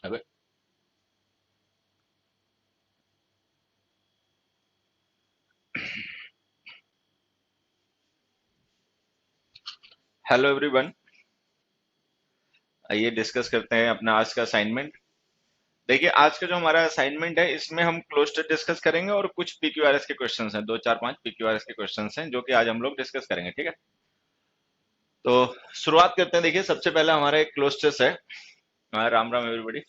अबे hello everyone, आइए discuss करते हैं अपना आज का असाइनमेंट। देखिए, आज का जो हमारा असाइनमेंट है इसमें हम क्लोजर डिस्कस करेंगे और कुछ पीक्यूआरएस के क्वेश्चंस हैं, दो चार पांच पीक्यूआरएस के क्वेश्चंस हैं जो कि आज हम लोग डिस्कस करेंगे। ठीक है, तो शुरुआत करते हैं। देखिए, सबसे पहले हमारा एक क्लोज है। राम राम एवरीबॉडी।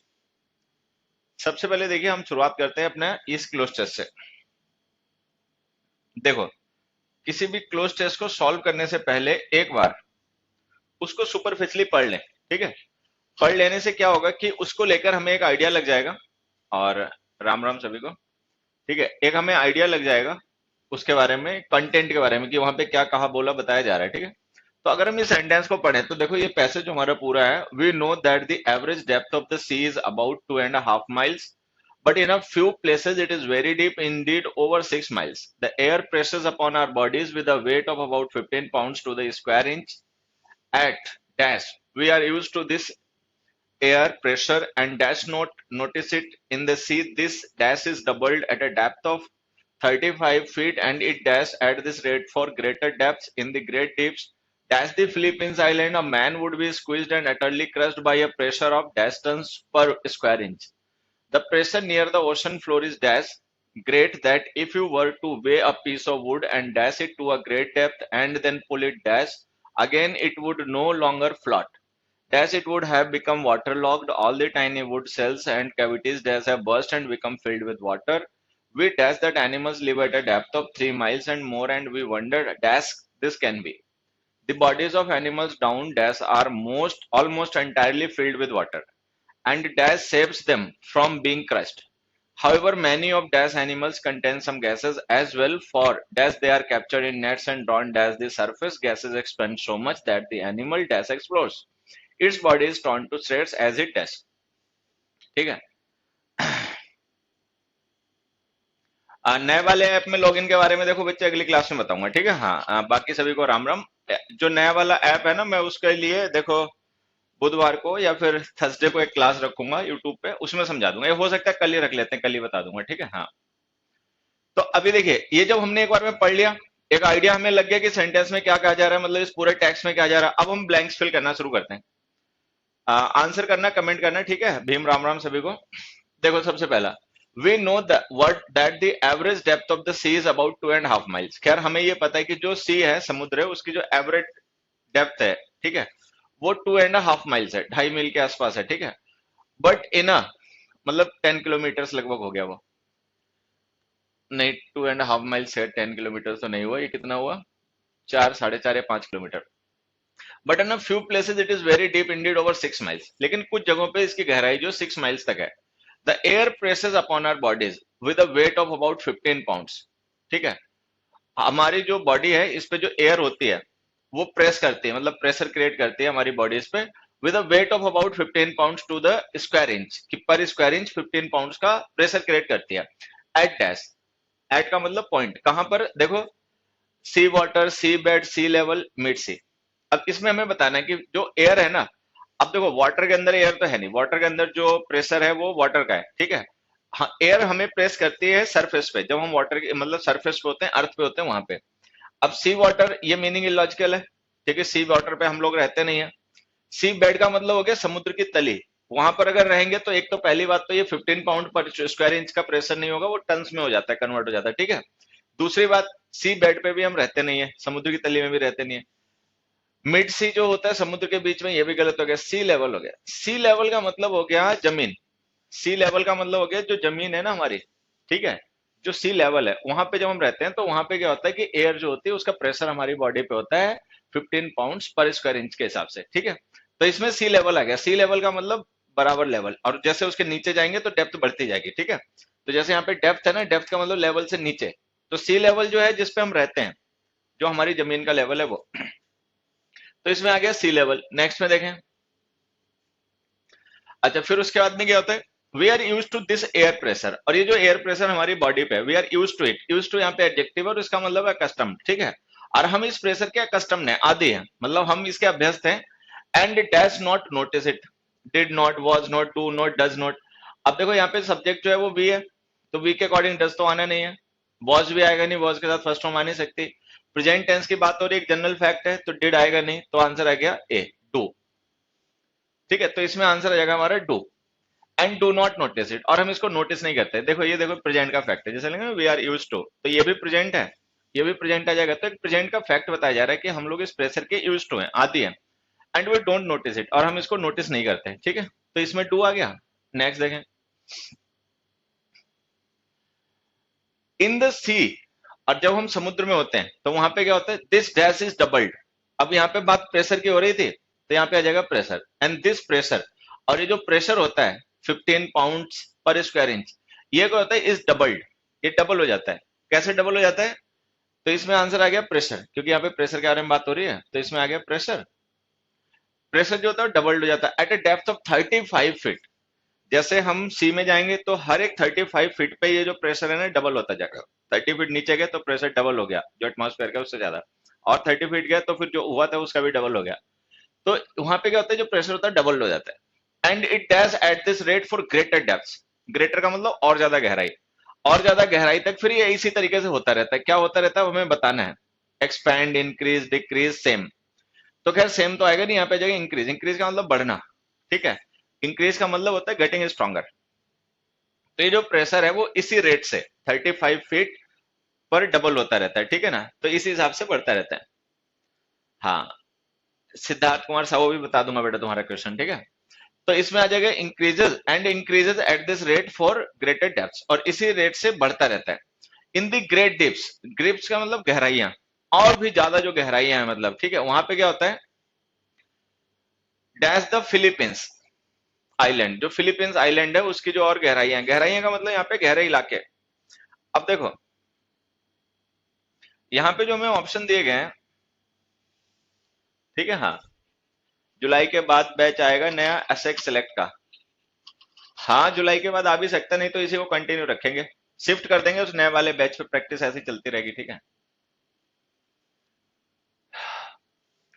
सबसे पहले देखिए हम शुरुआत करते हैं अपने इस क्लोज से। देखो, किसी भी क्लोज टेस्ट को सॉल्व करने से पहले एक बार उसको सुपरफिशियली पढ़ लें। ठीक है, पढ़ लेने से क्या होगा कि उसको लेकर हमें एक आइडिया लग जाएगा। और राम राम सभी को। ठीक है, एक हमें आइडिया लग जाएगा उसके बारे में, कंटेंट के बारे में, कि वहां पे क्या कहा बोला बताया जा रहा है। ठीक है, तो अगर हम इस सेंटेंस को पढ़ें तो देखो ये पैसेज जो हमारा पूरा है, we know that the average depth of the sea is about 2.5 miles, but in a few places it is very deep, indeed over 6 miles. The air presses upon our bodies with a weight of about 15 pounds to the square inch at dash. We are used to this air pressure and dash not notice it in the sea. This dash is doubled at a depth of 35 feet and it dash at this rate for greater depths in the great deeps. Dash the Philippines island, a man would be squeezed and utterly crushed by a pressure of dash tons per square inch. The pressure near the ocean floor is dash great that if you were to weigh a piece of wood and dash it to a great depth and then pull it dash again, it would no longer float. Dash it would have become waterlogged. All the tiny wood cells and cavities dash have burst and become filled with water. We dash that animals live at a depth of 3 miles and more, and we wonder dash this can be. The bodies of animals down dash are almost entirely filled with water, and dash saves them from being crushed. However, many of dash animals contain some gases as well, for dash they are captured in nets and drawn dash the surface gases expand so much that the animal dash explodes. Its body is torn to shreds as it does. ठीक है, नए वाले app में login के बारे में देखो बच्चे अगली क्लास में बताऊंगा। ठीक है, हाँ, बाकी सभी को राम राम। जो नया वाला ऐप है ना, मैं उसके लिए देखो बुधवार को या फिर थर्सडे को एक क्लास रखूंगा यूट्यूब पे, उसमें समझा दूंगा। ये हो सकता है कल ही रख लेते हैं, कल ही बता दूंगा। ठीक है, हाँ। तो अभी देखिए, ये जब हमने एक बार में पढ़ लिया, एक आइडिया हमें लग गया कि सेंटेंस में क्या कहा जा रहा है, मतलब इस पूरे टेक्स्ट में क्या जा रहा है। अब हम ब्लैंक्स फिल करना शुरू करते हैं। आंसर करना, कमेंट करना। ठीक है, भीम राम राम सभी को। देखो, सबसे पहला, we know that the average depth of the sea is about 2.5 miles। खैर, हमें ये पता है कि जो सी है, समुद्र है, उसकी जो एवरेज डेप्थ है, ठीक है, वो 2.5 miles है, 2.5 मील के आसपास है। ठीक है, बट इन अ, मतलब 10 किलोमीटर लगभग हो गया वो। नहीं, 2.5 miles है, 10 किलोमीटर तो नहीं हुआ। ये कितना हुआ? 4, 4.5 या 5 kilometre. But in a few places it is very deep Indeed, over 6 miles। लेकिन कुछ जगहों पे इसकी गहराई जो 6 miles तक है। The air presses upon our bodies with a weight of about 15 pounds। ठीक है, हमारी जो बॉडी है इस पे जो एयर होती है वो प्रेस करती है, मतलब प्रेशर क्रिएट करती है हमारी बॉडीज पे, with a weight of about 15 pounds to the square inch, कि पर स्क्वायर इंच 15 pounds का प्रेशर क्रिएट करती है। एट डैश, एट का मतलब पॉइंट, कहां पर देखो, सी वाटर, सी बेड, सी लेवल, मिड सी। अब इसमें हमें बताना है कि जो एयर है ना, अब देखो वाटर के अंदर एयर तो है नहीं, वाटर के अंदर जो प्रेशर है वो वाटर का है। ठीक है, हाँ, एयर हमें प्रेस करती है सरफेस पे, जब हम वाटर के मतलब सरफेस पे होते हैं, अर्थ पे होते हैं, वहां पे। अब सी वाटर, ये मीनिंग इलॉजिकल है। ठीक है, सी वाटर पे हम लोग रहते नहीं है। सी बेड का मतलब हो गया समुद्र की तली, वहां पर अगर रहेंगे तो एक तो पहली बात तो ये 15 पाउंड पर स्क्वायर इंच का प्रेशर नहीं होगा, वो टन्स में हो जाता है, कन्वर्ट हो जाता है। ठीक है, दूसरी बात, सी बेड पे भी हम रहते नहीं है, समुद्र की तली में भी रहते नहीं है। मिड सी जो होता है समुद्र के बीच में, ये भी गलत हो गया। सी लेवल हो गया, सी लेवल का मतलब हो गया जमीन। सी लेवल का मतलब हो गया जो जमीन है ना हमारी। ठीक है, जो सी लेवल है वहां पे जब हम रहते हैं तो वहां पे क्या होता है कि एयर जो होती है उसका प्रेशर हमारी बॉडी पे होता है 15 पाउंड पर स्क्वायर इंच के हिसाब से। ठीक है, तो इसमें सी लेवल आ गया। सी लेवल का मतलब बराबर लेवल, और जैसे उसके नीचे जाएंगे तो डेप्थ बढ़ती जाएगी। ठीक है, तो जैसे यहाँ पे डेप्थ है ना, डेप्थ का मतलब लेवल से नीचे, तो सी लेवल जो है जिसपे हम रहते हैं, जो हमारी जमीन का लेवल है वो। तो इसमें आ गया सी लेवल। नेक्स्ट में देखें, अच्छा, फिर उसके बाद में क्या होता है, we are use to this air pressure, और ये जो एयर प्रेशर हमारी बॉडी पे है, we are use to it. Use to यहाँ पे एडजेक्टिव है और इसका मतलब है कस्टम। ठीक है, और हम इस प्रेशर के कस्टम है, आदि है, मतलब हम इसके अभ्यस्त हैं। And dash not notice it, did not, was not, do not, does not. अब देखो यहाँ पे सब्जेक्ट जो है वो वी है, तो वी के अकॉर्डिंग डज तो आना नहीं है, वॉज भी आएगा नहीं, वॉज के साथ फर्स्ट फॉर्म आ नहीं सकती। प्रेजेंट टेंस की बात हो रही है, एक जनरल फैक्ट है, तो डिड आएगा नहीं, तो आंसर आ गया ए, डू। ठीक है, तो इसमें आंसर आ जाएगा हमारा do. And do not notice it, और हम इसको नोटिस नहीं करते। देखो ये देखो प्रेजेंट का फैक्ट है, जैसे लेंगे वी आर यूज टू, तो ये भी प्रेजेंट है, ये भी प्रेजेंट आ जाएगा। तो एक प्रेजेंट का फैक्ट बताया जा रहा है कि हम लोग इस प्रेशर के यूज टू हैं, आदि हैं, and we don't notice it, और हम इसको नोटिस नहीं करते। ठीक है, तो इसमें डू आ गया। नेक्स्ट देखें, इन द सी, और जब हम समुद्र में होते हैं तो वहां पे क्या होता है, दिस डैश इज डबल्ड। अब यहाँ पे बात प्रेशर की हो रही थी, तो यहाँ पे आ जाएगा प्रेशर, एंड दिस प्रेशर, और ये जो प्रेशर होता है 15 पाउंड्स पर स्क्वायर इंच, ये क्या होता है, इज डबल्ड, ये डबल हो जाता है। कैसे डबल हो जाता है, तो इसमें आंसर आ गया प्रेशर, क्योंकि यहाँ पे प्रेशर के बारे में बात हो रही है, तो इसमें आ गया प्रेशर। प्रेशर जो होता है डबल्ड हो जाता है at a depth of 35 feet. जैसे हम सी में जाएंगे तो हर एक 35 फीट पे ये जो प्रेशर है ना डबल होता जाएगा। 30 फीट नीचे गए तो प्रेशर डबल हो गया, जो एटमॉस्फेयर का उससे ज्यादा, और 30 फीट गया तो फिर जो हुआ था उसका भी डबल हो गया। तो वहां पे क्या होता है, जो प्रेशर होता है डबल हो जाता है। And it dash at this rate for greater depth, greater का मतलब और ज्यादा गहराई, और ज्यादा गहराई तक फिर ये इसी तरीके से होता रहता है। क्या होता रहता है वो हमें बताना है, एक्सपैंड, इंक्रीज, डिक्रीज, सेम। तो खैर सेम तो आएगा नहीं, यहाँ पे जाएगा इंक्रीज, इंक्रीज का मतलब बढ़ना। ठीक है, इंक्रीज का मतलब होता है गेटिंग स्ट्रॉन्गर। तो ये जो प्रेशर है वो इसी रेट से 35 फीट पर डबल होता रहता है। ठीक है ना, तो इसी हिसाब से बढ़ता रहता है। हाँ, सिद्धार्थ कुमार साहू भी बता दूंगा बेटा तुम्हारा क्वेश्चन। ठीक है, तो इसमें आ जाएगा increases, and increases at this rate for greater depth, और इसी रेट से बढ़ता रहता है। इन दी ग्रेट डिप्स, ग्रिप्स का मतलब गहराइयां, और भी ज्यादा जो गहराइयां हैं मतलब। ठीक है, वहां पे क्या होता है, डैश द फिलीपींस आइलैंड, जो फिलीपींस आइलैंड है उसकी जो और गहराइयां, गहराइयां का मतलब यहाँ पे गहरे इलाके। अब देखो यहाँ पे जो हमें ऑप्शन दिए गए हैं, ठीक है, हाँ, जुलाई के बाद बैच आएगा नया एसेक्स सेलेक्ट का। हाँ, जुलाई के बाद आ भी सकता, नहीं तो इसी को कंटिन्यू रखेंगे, शिफ्ट कर देंगे उस नए वाले बैच पे, प्रैक्टिस ऐसी चलती रहेगी। ठीक है,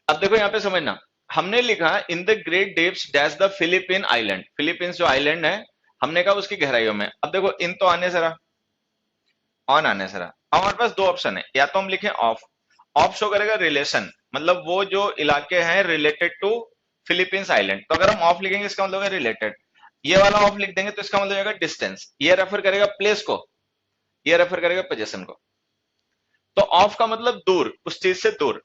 अब देखो यहाँ पे समझना, हमने लिखा in the great deps dash the Philippine island, Philippines जो आइलैंड है, हमने कहा उसकी गहराइयों में। अब देखो इन तो आने से रहा, ऑन आने से रहा, अब हमारे पास दो ऑप्शन है, या तो हम लिखें ऑफ, ऑफ शो करेगा रिलेशन, मतलब वो जो इलाके हैं रिलेटेड टू फिलीपींस आइलैंड, तो अगर हम ऑफ लिखेंगे इसका मतलब है रिलेटेड। ये वाला ऑफ लिख देंगे तो इसका मतलब होगा डिस्टेंस, ये रेफर करेगा प्लेस को, ये रेफर करेगा पोजीशन को। तो ऑफ का मतलब दूर, उस चीज से दूर।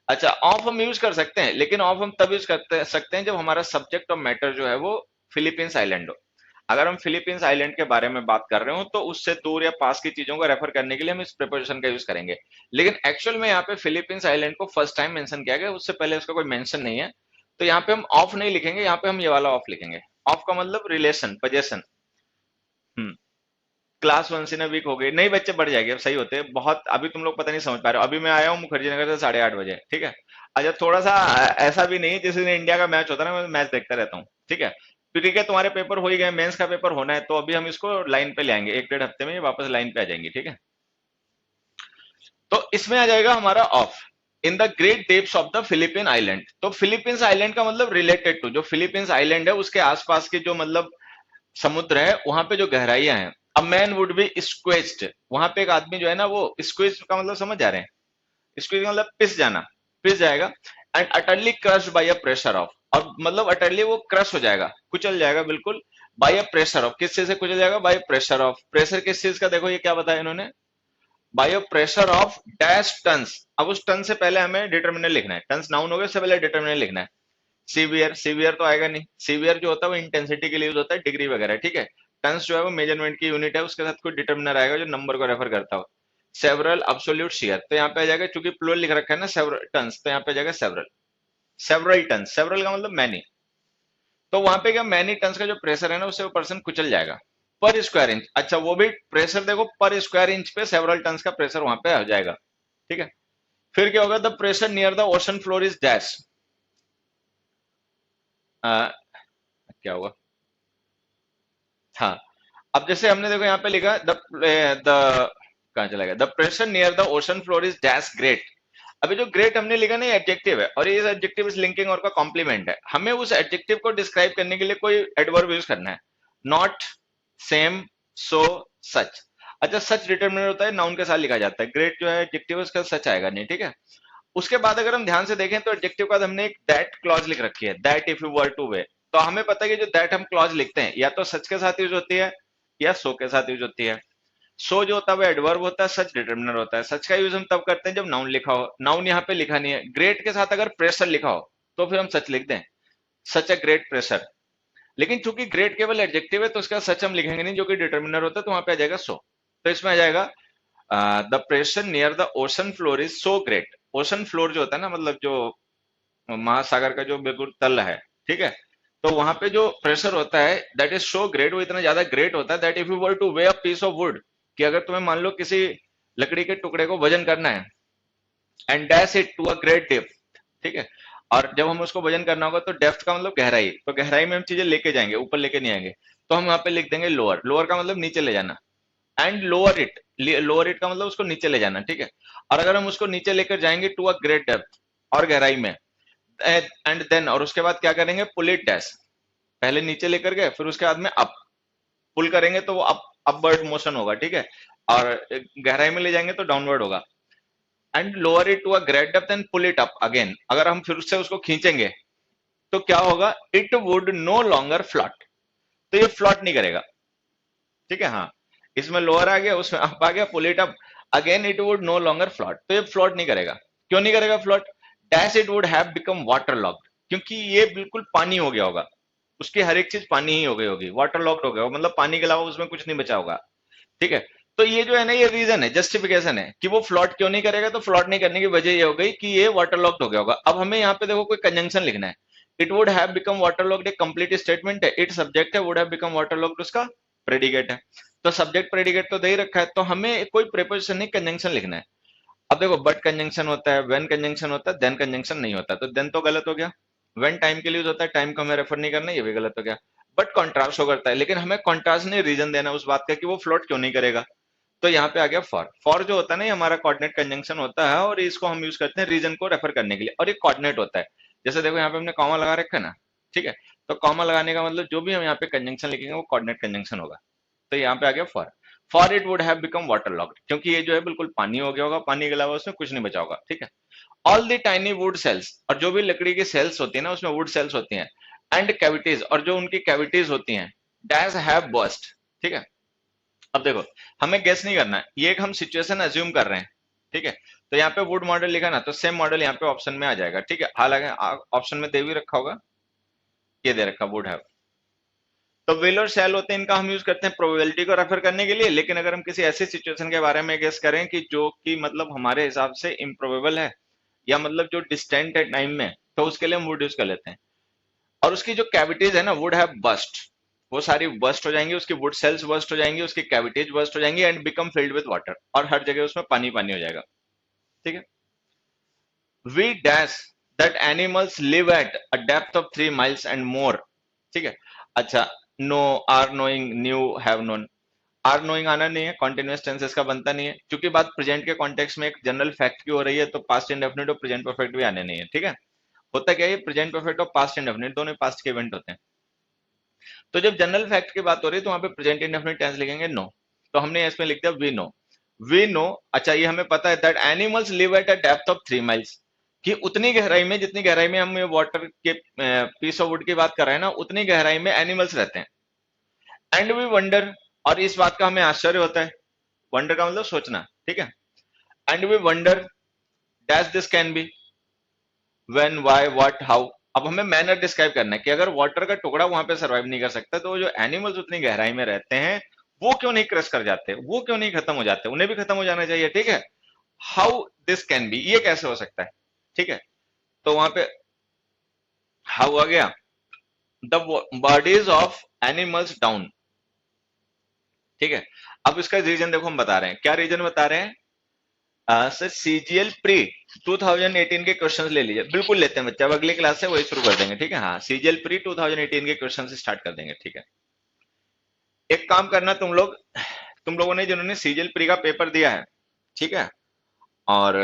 अच्छा, ऑफ हम यूज कर सकते हैं, लेकिन ऑफ हम तब यूज करते सकते हैं जब हमारा सब्जेक्ट और मैटर जो है वो फिलीपींस आइलैंड हो। अगर हम फिलीपींस आइलैंड के बारे में बात कर रहे हो तो उससे दूर या पास की चीजों को रेफर करने के लिए हम इस प्रिपोजिशन का यूज करेंगे। लेकिन एक्चुअल में यहाँ पे फिलीपींस आइलैंड को फर्स्ट टाइम मेंशन किया गया, उससे पहले उसका कोई मेंशन नहीं है। तो यहाँ पे हम ऑफ नहीं लिखेंगे, यहाँ पे हम ये वाला ऑफ लिखेंगे। ऑफ का मतलब रिलेशन, पोजेशन। क्लास 1 से ना वीक हो गई, नहीं बच्चे बढ़ जाएंगे, अब सही होते हैं बहुत। अभी तुम लोग पता नहीं समझ पा रहे हो, अभी मैं आया हूँ मुखर्जी नगर से 8:30 बजे। ठीक है, अच्छा थोड़ा सा ऐसा भी नहीं, जिस दिन इंडिया का मैच होता है ना मैं मैच देखता रहता हूँ। ठीक है, तो ठीक है, तुम्हारे पेपर हो ही गए, मेंस का पेपर होना है, तो अभी हम इसको लाइन पे ले आएंगे, 1 डेढ़ हफ्ते में ये वापस लाइन पे आ जाएंगी। ठीक है, तो इसमें आ जाएगा हमारा of, in the great depths of the Philippine island. तो फिलीपींस आइलैंड का मतलब रिलेटेड टू, जो फिलीपींस आइलैंड है उसके आसपास की जो मतलब समुद्र है, वहां पे जो गहराइयां हैं। अ मैन वुड बी स्क्वेच्ड, वहां पे एक आदमी जो है ना वो, स्क्वेच का मतलब समझ जा रहे हैं, स्क्वेच का मतलब पिस जाना, पिस जाएगा। And utterly crushed bye a pressure of, और मतलब अटरली वो क्रश हो जाएगा, कुचल जाएगा बिल्कुल, बाय अ प्रेशर ऑफ, किस चीज से कुचल जाएगा, बाय प्रेशर ऑफ। प्रेशर किस चीज का, देखो ये क्या बताया इन्होंने, by a pressure of dash tons. अब उस टन से पहले हमें डिटर्मिनर लिखना है, टन्स नाउन हो गया, उससे पहले डिटर्मिनर लिखना है। सीवियर, सीवियर तो आएगा नहीं, सीवियर जो होता है वो इंटेंसिटी के लिए यूज होता है, डिग्री वगैरह। ठीक है, टन्स जो है वो मेजरमेंट की यूनिट है, उसके साथ कोई डिटर्मिनर आएगा जो नंबर को रेफर करता हो। सेवरल, अब्सोल्यूट, शेयर, तो यहाँ पे आ जाएगा, चूंकि प्लूरल लिख रखा है ना सेवरल टन्स, तो यहाँ पे आ जाएगा सेवरल, सेवरल टन्स, सेवरल का मतलब मैनी। तो वहां पे क्या, मैनी टन्स का जो प्रेशर है ना उससे वो पर्सन कुचल जाएगा पर स्क्वायर इंच। अच्छा, वो भी प्रेशर देखो पर स्क्वायर इंच पे सेवरल टन्स का प्रेशर वहां पे आ जाएगा। ठीक है, फिर क्या होगा, the pressure near the ocean floor is dash, क्या होगा, हाँ, अब जैसे हमने देखो यहाँ पे लिखा द द कहाँ चला गया, the pressure near the ocean floor is dash great. अभी जो ग्रेट हमने लिखा ना, ये एडजेक्टिव है, और ये एडजेक्टिव इस लिंकिंग और का कॉम्प्लीमेंट है। हमें उस एडजेक्टिव को डिस्क्राइब करने के लिए कोई एडवर्ब यूज करना है। नॉट, सेम, सो, सच। अच्छा, सच डिटरमिनर होता है, नाउन के साथ लिखा जाता है। ग्रेट जो है एडजेक्टिव, उसका सच आएगा नहीं, ठीक है। उसके बाद अगर हम ध्यान से देखें तो एडजेक्टिव के बाद हमने एक दैट क्लॉज लिख रखी है, that if you were to वे। तो हमें पता है कि जो दैट हम क्लॉज लिखते हैं या तो सच के साथ यूज होती है या सो के साथ यूज होती है। सो जो होता है वो एडवर्ब होता है, सच डिटरमिनर होता है। सच का यूज हम तब करते हैं जब नाउन लिखा हो। नाउन यहाँ पे लिखा नहीं है। ग्रेट के साथ अगर प्रेशर लिखा हो तो फिर हम सच लिख दें, सच ए ग्रेट प्रेशर। लेकिन चूंकि ग्रेट केवल एडजेक्टिव है तो उसका सच हम लिखेंगे नहीं, जो कि डिटरमिनर होता है, तो वहां पे आ जाएगा सो। तो इसमें आ जाएगा the pressure near the ocean floor is so great. Ocean floor जो होता है ना, मतलब जो महासागर का जो बिल्कुल तल है, ठीक है, तो वहां पे जो प्रेशर होता है दैट इज सो ग्रेट, वो इतना ज्यादा ग्रेट होता है that if you were to weigh a piece of wood, कि अगर तुम्हें मान लो किसी लकड़ी के टुकड़े को वजन करना है, and dash it to a great depth, ठीक है, और जब हम उसको वजन करना होगा तो डेप्थ का मतलब गहराई, तो गहराई में हम चीजें लेके जाएंगे, ऊपर लेके नहीं आएंगे, तो हम यहाँ पे लिख देंगे लोअर। लोअर का मतलब नीचे ले जाना, and lower it, lower it का मतलब उसको नीचे ले जाना, ठीक है। और अगर हम उसको नीचे लेकर जाएंगे टू अ ग्रेट डेप्थ, और गहराई में, एंड देन, और उसके बाद क्या करेंगे, पुल इट डैश, पहले नीचे लेकर गए फिर उसके बाद में अप, पुल करेंगे तो वो अप, अपवर्ड मोशन होगा, ठीक है, और गहराई में ले जाएंगे तो डाउनवर्ड होगा। And lower it to a great depth and pull it up again, अगर हम फिर से उसको खींचेंगे तो क्या होगा, it would no longer float, तो ये फ्लॉट नहीं करेगा, ठीक है। हाँ, इसमें लोअर आ गया, उसमें अप आ गया, pull it up again, it would no longer float, तो ये फ्लॉट नहीं करेगा। क्यों नहीं करेगा float, dash it would have become water locked, क्योंकि ये बिल्कुल पानी हो गया होगा, उसकी हर एक चीज पानी ही हो गई होगी, वाटर लॉक्ड हो गया होगा, मतलब पानी के अलावा उसमें कुछ नहीं बचा होगा, ठीक है। तो ये जो है ना, ये रीजन है, जस्टिफिकेशन है कि वो फ्लॉट क्यों नहीं करेगा। तो फ्लॉट नहीं करने की वजह ये हो गई कि ये वाटर लॉक्ड हो गया होगा। अब हमें यहाँ पे देखो कोई कंजंक्शन लिखना है। It would have become water locked एक कंप्लीट स्टेटमेंट है, इट सब्जेक्ट है, would have become water locked उसका प्रेडिकेट है। तो सब्जेक्ट प्रेडिकेट तो दे ही रखा है, तो हमें कोई प्रेपोजिशन नहीं, कंजंक्शन लिखना है। अब देखो, बट कंजंक्शन होता है, व्हेन कंजंक्शन होता है, देन कंजंक्शन नहीं होता, तो देन तो गलत हो गया। व्हेन टाइम के लिए होता है, टाइम को हमें रेफर नहीं करना, ये भी गलत हो गया। बट कॉन्ट्रास्ट शो करता है, लेकिन हमें कॉन्ट्रास्ट नहीं रीजन देना उस बात का कि वो फ्लोट क्यों नहीं करेगा। तो यहाँ पे आ गया फॉर। फॉर जो होता है ना, ये हमारा कोऑर्डिनेट कंजंक्शन होता है, और इसको हम यूज करते हैं रीजन को रेफर करने के लिए, और ये कोऑर्डिनेट होता है। जैसे देखो यहाँ पे हमने कॉमा लगा रखा है ना, ठीक है, तो कॉमा लगाने का मतलब जो भी हम यहाँ पे कंजंक्शन लिखेंगे वो कोऑर्डिनेट कंजंक्शन होगा। तो यहाँ पे आ गया for. For it would have become water locked, क्योंकि ये जो है बिल्कुल पानी हो गया होगा, पानी के अलावा उसमें कुछ नहीं बचा होगा, ठीक है। All the tiny wood cells, और जो भी लकड़ी की सेल्स होती है ना, उसमें वुड सेल्स होती हैं, एंड कैविटीज, और जो उनकी कैविटीज होती हैं, डैश हैव बर्स्ट, ठीक है। अब देखो, हमें गेस नहीं करना है, ये एक हम सिचुएशन अज्यूम कर रहे हैं, ठीक है। तो यहाँ पे वुड मॉडल लिखा ना, तो सेम मॉडल यहाँ पे ऑप्शन में आ जाएगा, ठीक है। हालांकि ऑप्शन में दे भी रखा होगा, ये दे रखा वुड हैव। तो विल और शैल होते हैं, इनका हम यूज करते हैं प्रोबेबिलिटी को रेफर करने के लिए, लेकिन अगर हम किसी ऐसी सिचुएशन के बारे में गेस करें कि जो कि मतलब हमारे हिसाब से इम्प्रोबेबल है, या मतलब जो डिस्टेंट है टाइम में, तो उसके लिए हम वुड यूज कर लेते हैं। और उसकी जो कैविटीज है ना, वुड हैव बस्ट, वो सारी बस्ट हो जाएंगी, उसकी वुड सेल्स बस्ट हो जाएंगी, उसकी कैविटीज बस्ट हो जाएंगी, and become field with water, और हर जगह उसमें पानी पानी हो जाएगा, ठीक है। We dash that animals live at a depth of 3 miles and more, ठीक है। अच्छा, no, are knowing, new, have known. Are knowing आना नहीं है, कॉन्टिन्यूअस टेंस इसका बनता नहीं है, क्योंकि बात प्रेजेंट के कॉन्टेक्स्ट में एक जनरल फैक्ट की हो रही है, तो पास्ट इंडेफिनिट और प्रेजेंट परफेक्ट भी आने नहीं है, ठीक है। होता क्या है, प्रेजेंट परफेक्ट और पास्ट इंडेफिनिट दोनों पास्ट के इवेंट होते हैं। तो जब जनरल फैक्ट की बात हो रही है तो वहां पे प्रेजेंट इंडेफिनिट टेंस लिखेंगे नो, तो हमने इसमें लिख दिया वी नो। वी नो, अच्छा ये हमें पता है that animals live at a depth of 3 miles, कि उतनी गहराई में, जितनी गहराई में हम वाटर के पीस ऑफ वुड की बात कर रहे हैं ना, उतनी गहराई में एनिमल्स रहते हैं। एंड वी वंडर, और इस बात का हमें आश्चर्य होता है, वंडर का मतलब सोचना, ठीक है। And we wonder dash this can be, when, why, what, how. अब हमें मैनर डिस्क्राइब करना है कि अगर वाटर का टुकड़ा वहां पे सर्वाइव नहीं कर सकता, तो जो एनिमल्स उतनी गहराई में रहते हैं वो क्यों नहीं क्रश कर जाते, वो क्यों नहीं खत्म हो जाते, उन्हें भी खत्म हो जाना चाहिए, ठीक है। हाउ दिस कैन बी, ये कैसे हो सकता है, ठीक है। तो वहां पे हाउ आ गया, the bodies of animals down, ठीक है। अब इसका रीजन देखो, हम बता रहे हैं, क्या रीजन बता रहे हैं, सर सीजीएल प्री 2018 के क्वेश्चंस ले लीजिए, बिल्कुल लेते हैं बच्चे, अब अगली क्लास से वही शुरू कर देंगे, ठीक है। हाँ, सीजीएल प्री 2018 के क्वेश्चन स्टार्ट कर देंगे, ठीक है। एक काम करना तुम लोग, तुम लोगों ने जिन्होंने सीजीएल प्री का पेपर दिया है, ठीक है, और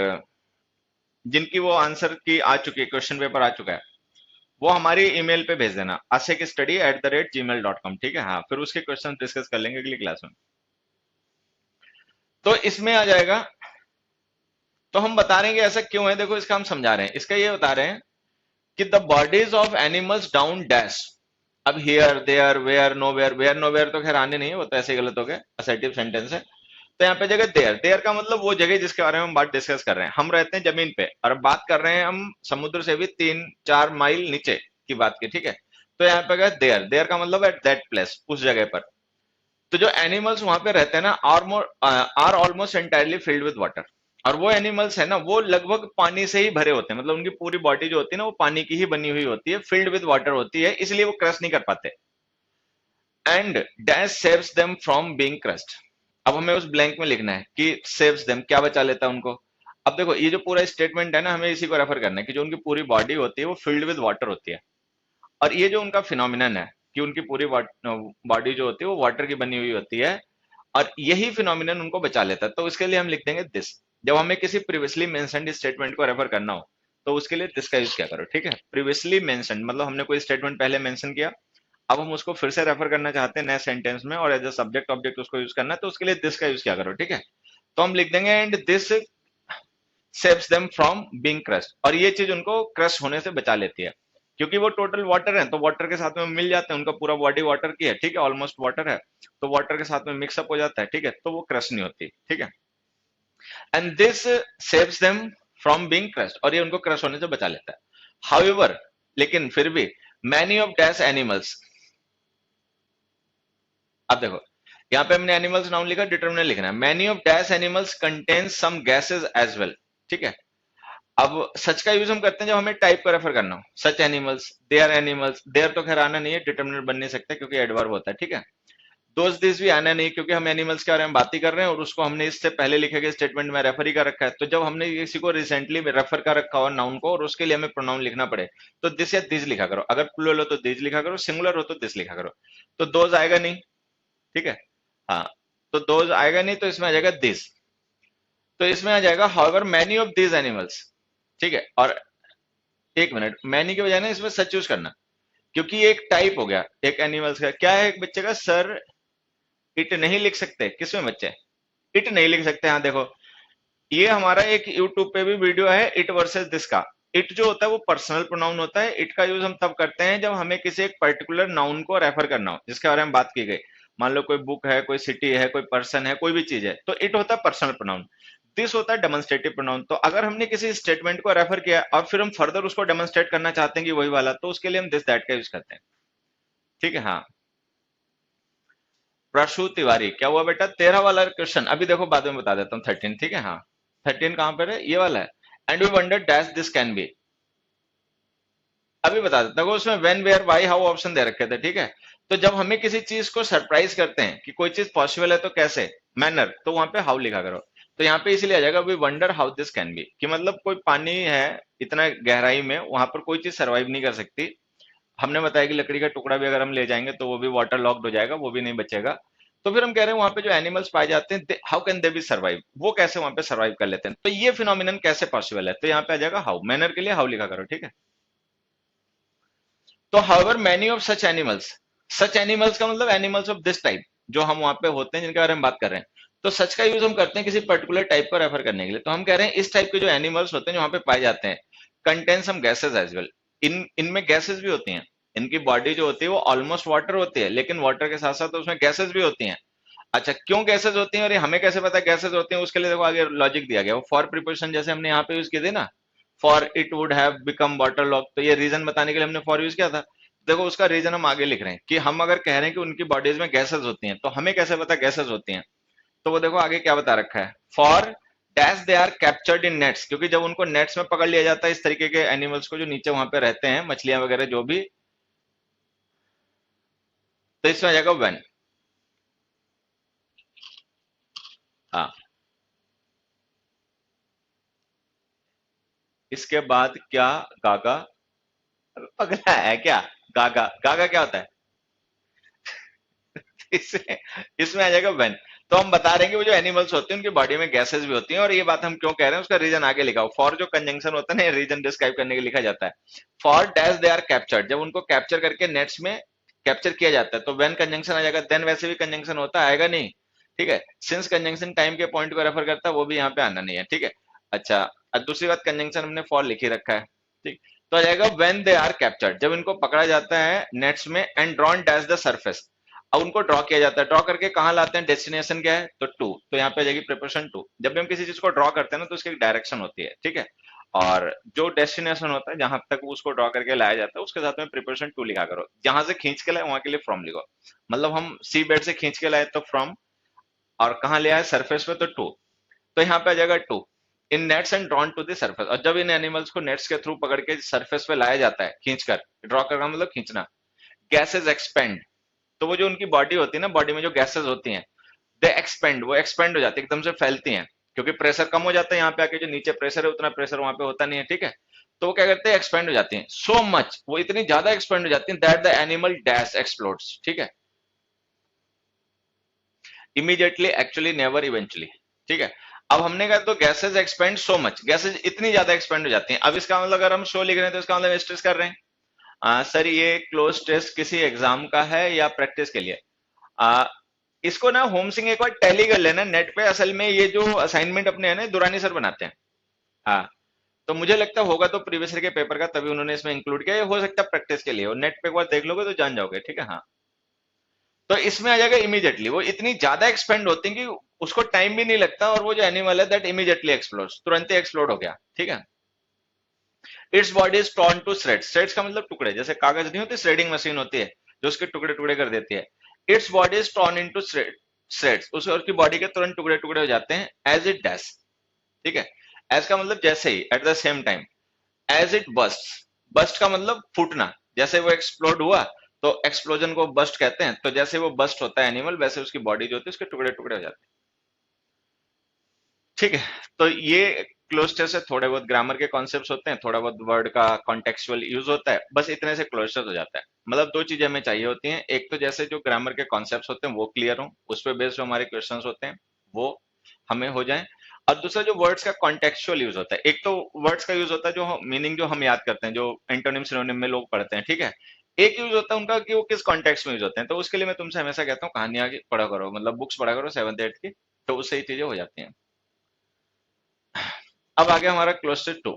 जिनकी वो आंसर की आ चुकी है, क्वेश्चन पेपर आ चुका है, वो हमारी ईमेल पे भेज देना, asekstudy@gmail.com, ठीक है। हाँ, फिर उसके क्वेश्चन डिस्कस कर लेंगे अगली क्लास में। तो इसमें आ जाएगा, तो हम बता रहे हैं कि ऐसा क्यों है, देखो इसका हम समझा रहे हैं। इसका ये बता रहे हैं कि the bodies of animals down dash, अब here there where nowhere, where nowhere तो खैर आने नहीं है, वो तो ऐसे ही गलत हो गया, असर्टिव सेंटेंस है। तो यहाँ पे जगह देयर, देयर का मतलब वो जगह जिसके बारे में हम बात डिस्कस कर रहे हैं। हम रहते हैं जमीन पे और अब बात कर रहे हैं हम समुद्र से भी 3-4 माइल नीचे की बात की, ठीक है। तो यहाँ पे गया देयर, देयर का मतलब एट दैट प्लेस, उस जगह पर। तो जो एनिमल्स वहां पे रहते हैं ना, are almost entirely filled with water. और वो एनिमल्स है ना, वो लगभग पानी से ही भरे होते हैं, मतलब उनकी पूरी बॉडी जो होती है ना, वो पानी की ही बनी हुई होती है, फिल्ड विद वाटर होती है, इसलिए वो क्रश नहीं कर पाते। And dash saves them from being crust. अब हमें उस ब्लैंक में लिखना है कि सेव्स देम क्या बचा लेता है उनको। अब देखो ये जो पूरा स्टेटमेंट है ना, हमें इसी को रेफर करना है कि जो उनकी पूरी बॉडी होती है वो फिल्ड विद वाटर होती है, और ये जो उनका फिनोमिनन है कि उनकी पूरी बॉडी जो होती है वो वाटर की बनी हुई होती है, और यही फिनोमिनन उनको बचा लेता है। तो उसके लिए हम लिख देंगे दिस। जब हमें किसी प्रीवियसली मेंशन्ड स्टेटमेंट को रेफर करना हो तो उसके लिए दिस का यूज क्या करो, ठीक है। प्रीवियसली मेंशन्ड मतलब हमने कोई स्टेटमेंट पहले मेंशन किया, अब हम उसको फिर से रेफर करना चाहते हैं नए सेंटेंस में, और एज अ सब्जेक्ट ऑब्जेक्ट उसको यूज करना है, तो उसके लिए दिस का यूज क्या करो, ठीक है। तो हम लिख देंगे and this saves them from being crust, और ये चीज उनको क्रश होने से बचा लेती है, क्योंकि वो टोटल वाटर है, तो वाटर के साथ में मिल जाते हैं, उनका पूरा बॉडी वाटर की है, ठीक है, ऑलमोस्ट वाटर है, तो वाटर के साथ में मिक्सअप हो जाता है, ठीक है, तो वो क्रश नहीं होती, ठीक है। And this saves them from being crushed, और ये उनको क्रश होने से बचा लेता है। हाउएवर, लेकिन फिर भी, मैनी ऑफ डैश एनिमल्स, अब देखो यहाँ पे हमने एनिमल्स नाउन लिखा, डिटरमिनर लिखना है, many of dash animals contain some gases as well, ठीक है। अब सच का यूज हम करते हैं जब हमें टाइप को रेफर करना हो, such animals, there animals, there तो खैर आना नहीं है, डिटरमिनर बन नहीं सकता क्योंकि एडवर्ब होता है, ठीक है। दोज दिस भी आना नहीं, क्योंकि हम एनिमल्स के बारे में बात ही कर रहे हैं और उसको हमने इससे पहले लिखे गए स्टेटमेंट में रेफर ही कर रखा है। तो जब हमने किसी को रिसेंटली रेफर कर रखा हो नाउन को, और उसके लिए हमें प्रोनाउन लिखना पड़े, तो दिस या दिस लिखा करो, अगर प्लूरल हो तो दिस लिखा करो, सिंगुलर हो तो दिस लिखा करो। तो दोज आएगा नहीं, ठीक है। हाँ, तो दोज आएगा नहीं, तो इसमें आ जाएगा दिस। तो इसमें आ जाएगा however many of this animals, ठीक है। और एक मिनट, मैनी के बजाय ना इसमें सच यूज करना, क्योंकि ये एक टाइप हो गया एक एनिमल्स का। क्या है एक बच्चे का, सर इट नहीं लिख सकते, किसमें बच्चे इट नहीं लिख सकते। हाँ देखो, ये हमारा एक यूट्यूब पे भी वीडियो है इट वर्सेस दिस का। इट जो होता है वो पर्सनल प्रोनाउन होता है, इट का यूज हम तब करते हैं जब हमें किसी एक पर्टिकुलर नाउन को रेफर करना हो जिसके बारे में बात की गई। मान लो कोई बुक है, कोई सिटी है, कोई पर्सन है, कोई भी चीज है, तो इट होता है पर्सनल प्रोनाउन, दिस होता है डेमोन्स्ट्रेटिव प्रोनाउन। तो अगर हमने किसी स्टेटमेंट को रेफर किया और फिर हम फर्दर उसको डेमोन्स्ट्रेट करना चाहते हैं कि वही वाला, तो उसके लिए हम दिस दैट का यूज करते हैं, ठीक है। हाँ, प्रशु तिवारी, क्या हुआ बेटा, 13 वाला क्वेश्चन अभी देखो, बाद में बता देता हूँ, 13, ठीक है। हाँ, 13 कहां पर है, ये वाला है। And we wonder dash this can be, अभी बता देता हूँ, उसमें when where why how option दे रखे थे, ठीक है। तो जब हमें किसी चीज को सरप्राइज करते हैं कि कोई चीज पॉसिबल है तो कैसे, मैनर, तो वहां पे हाउ लिखा करो। तो यहाँ पे इसलिए आ जाएगा we wonder how this can be, कि मतलब कोई पानी है इतना गहराई में, वहां पर कोई चीज सरवाइव नहीं कर सकती। हमने बताया कि लकड़ी का टुकड़ा भी अगर हम ले जाएंगे तो वो भी वाटर लॉक्ड हो जाएगा, वो भी नहीं बचेगा। तो फिर हम कह रहे हैं वहां पे जो एनिमल्स पाए जाते हैं, how can they B survive, वो कैसे वहां पे सर्वाइव कर लेते हैं, तो ये फिनोमिनन कैसे पॉसिबल है, तो यहाँ पे आ जाएगा हाउ, मैनर के लिए हाउ लिखा करो, ठीक है। तो however many of such animals का मतलब एनिमल्स ऑफ दिस टाइप, जो हम वहां पे होते हैं जिनके बारे में बात कर रहे हैं। तो सच का यूज हम करते हैं किसी पर्टिकुलर टाइप को रेफर करने के लिए। तो हम कह रहे हैं इस टाइप के जो एनिमल्स होते हैं जो वहां पे पाए जाते हैं, contain some gases as well, इनमें गैसेस भी होती हैं। इनकी बॉडी जो होती है वो ऑलमोस्ट वाटर होती है, लेकिन वाटर के साथ साथ उसमें गैसेस भी होती हैं। अच्छा, क्यों गैसेस होती हैं और ये हमें कैसे पता गैसेस होती हैं, उसके लिए देखो आगे लॉजिक दिया गया, वो फॉर प्रीपोजिशन जैसे हमने यहाँ पे यूज किए थे ना, for it would have become water lock, तो ये रीजन बताने के लिए हमने फॉर यूज किया था। देखो उसका रीजन हम आगे लिख रहे हैं कि हम अगर कह रहे हैं कि उनकी बॉडीज में गैसेस होती हैं, तो हमें कैसे पता गैसेस होती हैं। तो वो देखो आगे क्या बता रखा है, for dash they are captured in nets, क्योंकि जब उनको नेट्स में पकड़ लिया जाता है इस तरीके के एनिमल्स को जो नीचे वहां पे रहते हैं, मछलियां वगैरह जो भी, तो इसमें आ जाएगा व्हेन। हाँ, इसके बाद क्या, गागा, पगला है क्या, गागा, गागा क्या होता है, इसमें इसमें आ जाएगा व्हेन। तो हम बता रहे हैं कि वो जो एनिमल्स होते हैं उनकी बॉडी में गैसेस भी होती हैं, और ये बात हम क्यों कह रहे हैं उसका रीजन आगे लिखा हो। फॉर जो कंजंक्शन होता है ना, रीजन डिस्क्राइब करने के लिए लिखा जाता है। For dash they are captured, जब उनको कैप्चर करके नेट्स में कैप्चर किया जाता है तो व्हेन कंजंक्शन आ जाएगा, देन वैसे भी कंजंक्शन होता है, आएगा नहीं। ठीक है, सिंस कंजंक्शन टाइम के पॉइंट को रेफर करता है, वो भी यहाँ पे आना नहीं है। ठीक है, अच्छा, अब दूसरी बात, कंजंक्शन हमने फॉर लिख ही रखा है। ठीक, तो आ जाएगा व्हेन दे आर कैप्चर्ड, जब इनको पकड़ा जाता है नेट्स में, and drawn dash the surface. अब उनको ड्रॉ किया जाता है, ड्रॉ करके कहाँ लाते हैं, डेस्टिनेशन क्या है तो टू, तो यहाँ पे आ जाएगी प्रिपरेशन टू। जब भी हम किसी चीज को ड्रॉ करते हैं ना तो उसकी एक डायरेक्शन होती है। ठीक है, और जो डेस्टिनेशन होता है जहां तक उसको ड्रॉ करके लाया जाता है उसके साथ में प्रिपरेशन टू लिखा करो। जहां से खींच के लाए वहां के लिए फ्रॉम लिखो। मतलब हम सी बेड से खींच के लाए तो फ्रॉम, और कहाँ ले आए सरफेस पे तो टू, तो यहाँ पे आ जाएगा to. In nets and drawn to the surface, और जब इन एनिमल्स को नेट्स के थ्रू पकड़ के सरफेस पे लाया जाता है खींचकर, ड्रॉ करना मतलब खींचना, गैसेज एक्सपेंड, तो वो जो उनकी बॉडी होती है ना, बॉडी में जो गैसेज होती हैं, दे एक्सपेंड, वो एक्सपेंड हो जाती है, एकदम से फैलती हैं, क्योंकि प्रेशर कम हो जाता है। यहाँ पे आके जो नीचे प्रेशर है उतना प्रेशर वहां पे होता नहीं है। ठीक है, तो वो क्या करते हैं, एक्सपेंड हो जाती हैं, सो मच, वो इतनी ज्यादा एक्सपेंड हो जाती हैं, that the animal dash explodes. ठीक है, इमीडिएटली, एक्चुअली, नेवर, इवेंचुअली। ठीक है, अब हमने कहा तो gases expand so much, gases इतनी ज्यादा एक्सपेंड हो जाती हैं। अब इसका मतलब अगर हम सो लिख रहे हैं तो इसका मतलब स्ट्रेस कर रहे हैं। सर ये क्लोज टेस्ट किसी एग्जाम का है या प्रैक्टिस के लिए? आ, इसको ना होम सिंह एक बार टैली कर लेना नेट पे। असल में ये जो असाइनमेंट अपने है ना, दुरानी सर बनाते हैं। हाँ, तो मुझे लगता होगा तो प्रीवियस ईयर के पेपर का, तभी उन्होंने इसमें इंक्लूड किया। ये हो सकता है प्रैक्टिस के लिए, और नेट पे एक बार देख लोगे तो जान जाओगे। ठीक है, हाँ, तो इसमें आ जाएगा इमीडिएटली, वो इतनी ज्यादा एक्सपेंड होती है कि उसको टाइम भी नहीं लगता, और वो जो एनिमल है दैट इमीडिएटली एक्सप्लोड्स, तुरंत ही एक्सप्लोड हो गया। ठीक है, its body is torn to shreds, shreds का मतलब टुकड़े, जैसे कागज नहीं होती, श्रेडिंग मशीन होती है जो उसके टुकड़े टुकड़े कर देती है। Its body is torn into shreds, उसकी बॉडी के तुरंत टुकड़े टुकड़े हो जाते हैं, एज इट डैश। ठीक है, एज का मतलब जैसे ही, at the same time, as it burst, burst का मतलब फूटना, जैसे वो एक्सप्लोड हुआ तो एक्सप्लोजन को बस्ट कहते हैं, तो जैसे वो बस्ट होता है एनिमल, वैसे उसकी बॉडी जो होती है उसके टुकड़े टुकड़े हो जाते हैं। ठीक है, तो ये क्लोजर से थोड़े बहुत ग्रामर के कॉन्सेप्ट्स होते हैं, थोड़ा बहुत वर्ड का कॉन्टेक्चुअल यूज होता है, बस इतने से क्लोजर हो जाता है। मतलब दो चीजें हमें चाहिए होती हैं, एक तो जैसे जो ग्रामर के कॉन्सेप्ट्स होते हैं वो क्लियर हो, उस पर बेस्ड जो हमारे क्वेश्चंस होते हैं वो हमें हो जाए, और दूसरा जो वर्ड्स का कॉन्टेक्चुअल यूज होता है। एक तो वर्ड्स का यूज होता है जो मीनिंग जो हम याद करते हैं, जो एंटोनिम सिनोनिम में लोग पढ़ते हैं। ठीक है, एक यूज होता है उनका कि वो किस कॉन्टेक्स्ट में यूज होते हैं। तो उसके लिए मैं तुमसे हमेशा कहता हूँ कहानियां पढ़ा करो, मतलब बुक्स पढ़ा करो 7th 8th की, तो उससे ही चीजें हो जाती हैं। अब आ गया हमारा क्लोजर टू,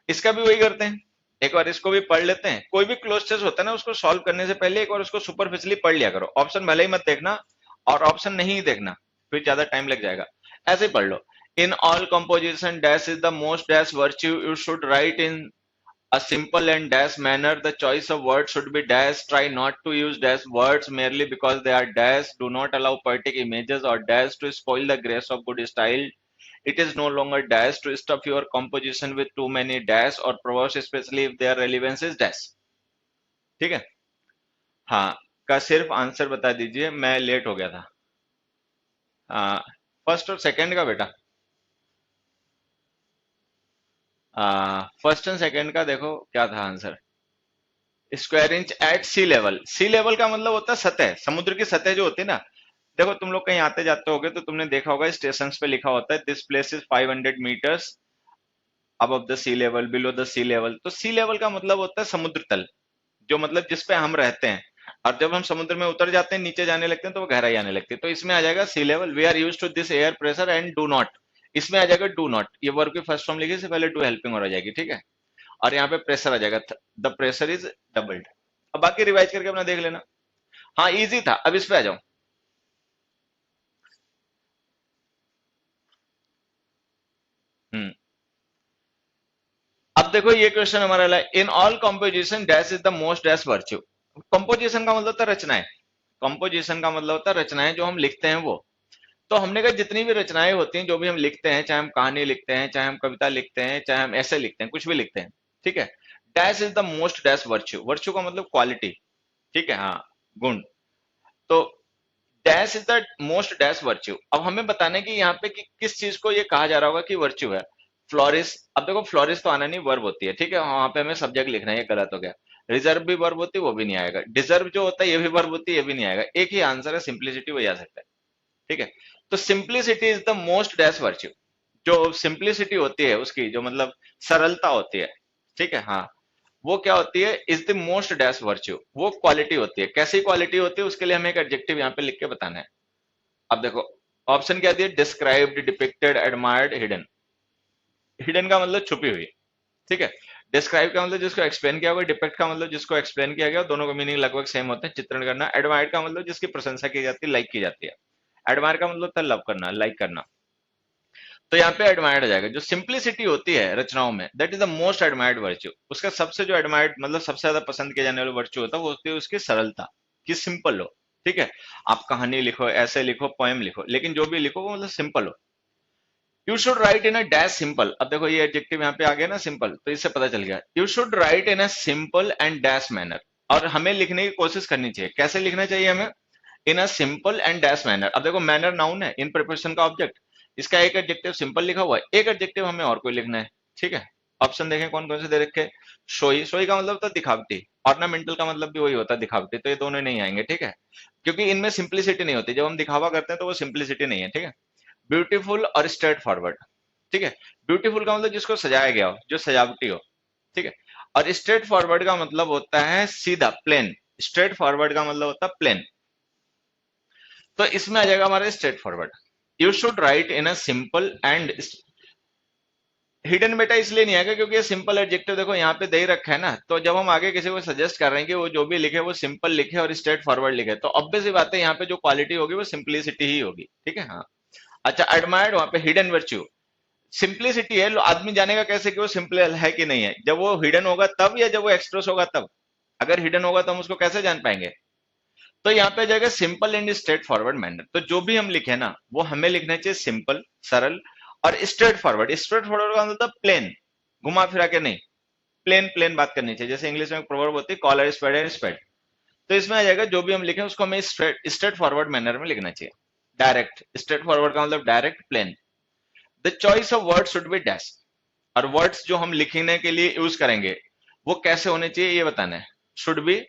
इसका भी वही करते हैं, एक बार इसको भी पढ़ लेते हैं। कोई भी क्लोजर होता है ना, उसको सॉल्व करने से पहले एक बार उसको सुपरफिशियली पढ़ लिया करो, ऑप्शन भले ही मत देखना, और ऑप्शन नहीं ही देखना, फिर ज्यादा टाइम लग जाएगा, ऐसे ही पढ़ लो। In all composition dash is the most dash virtue, you should write in a simple and dash manner, the choice of words should be dash, try not to use dash words merely because they are dash, do not allow poetic images or dash to spoil the grace of good style, it is no longer dash to stuff your composition with too many dash or proverbs, especially if their relevance is dash। ठीक है, हाँ, का सिर्फ answer बता दीजिए, मैं late हो गया था। फर्स्ट और सेकंड का बेटा, फर्स्ट एंड सेकंड का देखो क्या था आंसर, स्क्वायर इंच एट सी लेवल। सी लेवल का मतलब होता है सतह, समुद्र की सतह जो होती है ना। देखो तुम लोग कहीं आते जाते होगे तो तुमने देखा होगा स्टेशन पे लिखा होता है this place is 500 metres above the sea level, below the sea level. तो सी लेवल का मतलब होता है समुद्र तल, जो मतलब जिस पे हम रहते हैं, और जब हम समुद्र में उतर जाते हैं, नीचे जाने लगते हैं, तो वो गहराई आने लगती है। तो इसमें आ जाएगा sea level, we are use to this air pressure and do not, इसमें आ जाएगा डू नॉट, ये वर्ब की फर्स्ट फॉर्म लिखी से पहले डू हेल्पिंग और आ जाएगी। ठीक है, और यहाँ पे प्रेशर आ जाएगा, द प्रेशर इज डबल्ड। अब बाकी रिवाइज करके अपना देख लेना। हाँ, इजी था, अब इस पे आ जाओ। हम्म, अब देखो ये क्वेश्चन हमारा है, इन all composition dash is the most dash virtue. Composition का मतलब होता है रचनाएं, कंपोजिशन का मतलब होता है रचनाएं जो हम लिखते हैं वो। तो हमने कहा जितनी भी रचनाएं होती हैं, जो भी हम लिखते हैं, चाहे हम कहानी लिखते हैं, चाहे हम कविता लिखते हैं, चाहे हम ऐसे लिखते हैं, कुछ भी लिखते हैं। ठीक है, dash is the most dash virtue, virtue का मतलब क्वालिटी। ठीक है, हाँ, गुण। तो dash is the most dash virtue, अब हमें बताना है कि यहाँ पे कि किस चीज को ये कहा जा रहा होगा कि वर्च्यू है। फ्लोरिस, अब देखो फ्लोरिस तो आना नहीं, वर्ब होती है। ठीक है, वहां पे हमें सब्जेक्ट लिखना है, ये गलत हो गया। रिजर्व भी वर्ब होती है, वो भी नहीं आएगा। डिजर्व जो होता है ये भी वर्ब होती है, ये भी नहीं आएगा। एक ही आंसर है, सिंप्लिसिटी, वही आ सकता है। ठीक है। तो simplicity is the most dash virtue. जो सिंप्लिसिटी होती है उसकी, जो मतलब सरलता होती है, ठीक है, हाँ, वो क्या होती है, is the most dash virtue, वो क्वालिटी होती है। कैसी क्वालिटी होती है, उसके लिए हमें एक एडजेक्टिव यहाँ पे लिख के बताना है। अब देखो ऑप्शन क्या दिया, described, depicted, admired, hidden. Hidden का मतलब छुपी हुई, ठीक है। डिस्क्राइब का मतलब जिसको एक्सप्लेन किया हुआ, डिपेक्ट का मतलब जिसको एक्सप्लेन किया गया, दोनों का मीनिंग लगभग सेम होते हैं, चित्रण करना। एडमायर्ड का मतलब जिसकी प्रशंसा की जाती है, लाइक की जाती है। एडमायर का मतलब था लव करना, लाइक करना। तो यहाँ पे एडमायर्ड हो जाएगा। जो सिंप्लिसिटी होती है रचनाओं में, that is the most admired virtue. उसका सबसे जो एडमायर्ड मतलब सबसे ज्यादा पसंद किया जाने वाला वर्च्यू होता है, वो होती है उसकी सरलता, कि सिंपल हो, ठीक है। आप कहानी लिखो, ऐसे लिखो, पोएम लिखो, लेकिन जो भी लिखो वो मतलब सिंपल हो। You should write in a dash simple. अब देखो ये एडजेक्टिव यहाँ पे आ गया ना, सिंपल, तो इससे पता चल गया। You should write in a simple and dash manner. और हमें लिखने की कोशिश करनी चाहिए। कैसे लिखना चाहिए हमें? In a simple and dash manner. अब देखो मैनर नाउन है, इन प्रिपरेशन का ऑब्जेक्ट, इसका एक एडजेक्टिव सिंपल लिखा हुआ है, एक एडजेक्टिव हमें और कोई लिखना है, ठीक है। ऑप्शन देखें कौन कौन से दे रखे। शोई, शोई का मतलब था दिखावटी। ऑर्नामेंटल का मतलब भी वही होता है, दिखावटी। तो ये दोनों नहीं आएंगे, ठीक है, क्योंकि इनमें सिंप्लिसिटी नहीं होती। जब हम दिखावा करते हैं तो वो सिंप्लिसिटी नहीं है, ठीक है। ब्यूटीफुल और स्ट्रेट फॉरवर्ड, ठीक है। ब्यूटीफुल का मतलब जिसको सजाया गया हो, जो सजावटी हो, ठीक है। और स्ट्रेट फॉरवर्ड का मतलब होता है सीधा, प्लेन। स्ट्रेट फॉरवर्ड का मतलब होता है प्लेन। तो इसमें आ जाएगा हमारा straight forward. You should write in a simple and. Hidden बेटा इसलिए नहीं आएगा क्योंकि ये सिंपल एडजेक्टिव देखो यहाँ पे दे ही रखा है ना। तो जब हम आगे किसी को सजेस्ट कर रहे हैं कि वो जो भी लिखे वो सिंपल लिखे और स्ट्रेट फॉरवर्ड लिखे, तो ऑब्वियस सी बात है यहाँ पे जो क्वालिटी होगी वो सिंपलिसिटी ही होगी, ठीक है, हाँ। अच्छा, एडमायर्ड वहां पे हिडन वर्च्यू। सिंप्लिसिटी है, आदमी जानेगा कैसे कि वो सिंपल है कि नहीं है? जब वो हिडन होगा तब, या जब वो एक्सप्रेस होगा तब? अगर हिडन होगा तो हम उसको कैसे जान पाएंगे? तो यहाँ पे जाएगा simple and straight forward manner. तो जो भी हम लिखे ना, वो हमें लिखना चाहिए सिंपल, सरल और स्ट्रेट फॉरवर्ड। स्ट्रेट फॉरवर्ड का मतलब प्लेन, घुमा फिरा के नहीं, प्लेन प्लेन बात करनी चाहिए। जैसे इंग्लिश में प्रोवर्ब होती है, कॉलर स्पेड एंड स्पेड। तो इसमें आ जाएगा जो भी हम लिखें उसको हमें स्ट्रेट स्ट्रेट फॉरवर्ड मैनर में लिखना चाहिए। डायरेक्ट, स्ट्रेट फॉरवर्ड का मतलब direct, plain. The choice of word should be dash. और वर्ड्स जो हम लिखने के लिए यूज करेंगे वो कैसे होने चाहिए ये बताना है। Should be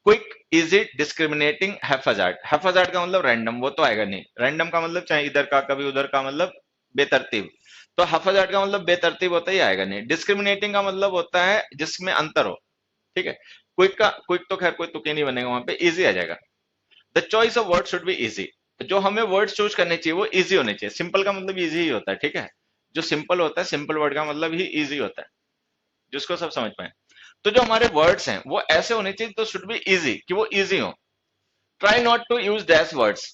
quick, easy, discriminating, haphazard. Haphazard का मतलब रैंडम, वो तो आएगा नहीं। रैंडम का मतलब चाहे इधर का कभी उधर का, मतलब बेतरतीब। तो हैफाजार्ड का मतलब बेतरतीब होता ही आएगा नहीं। डिस्क्रिमिनेटिंग का मतलब होता है जिसमें अंतर हो, ठीक है। क्विक का, क्विक तो खैर कोई तुके नहीं बनेगा वहां पे, इजी आ जाएगा। The choice of word should be easy. जो हमें वर्ड चूज करने चाहिए वो इजी होने चाहिए। सिंपल का मतलब इजी ही होता है, ठीक है। जो सिंपल होता है, सिंपल वर्ड का मतलब ही इजी होता है, जिसको सब समझ पाए। तो जो हमारे वर्ड्स हैं वो ऐसे होने चाहिए तो शुड बी इजी, कि वो इजी हो। Try not to use dash words.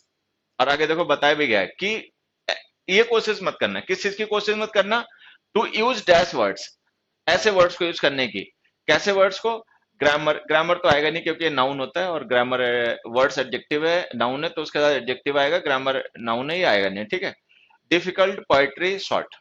और आगे देखो बताया भी गया है कि ये कोशिश मत करना। किस चीज की कोशिश मत करना? टू यूज डैश वर्ड्स, ऐसे वर्ड्स को यूज करने की। कैसे वर्ड्स को? ग्रामर, ग्रामर तो आएगा नहीं क्योंकि ये नाउन होता है, और ग्रामर वर्ड्स एडजेक्टिव है, नाउन है, तो उसके साथ एडजेक्टिव आएगा। ग्रामर नाउन है, ये आएगा नहीं, ठीक है। Difficult, poetry, short.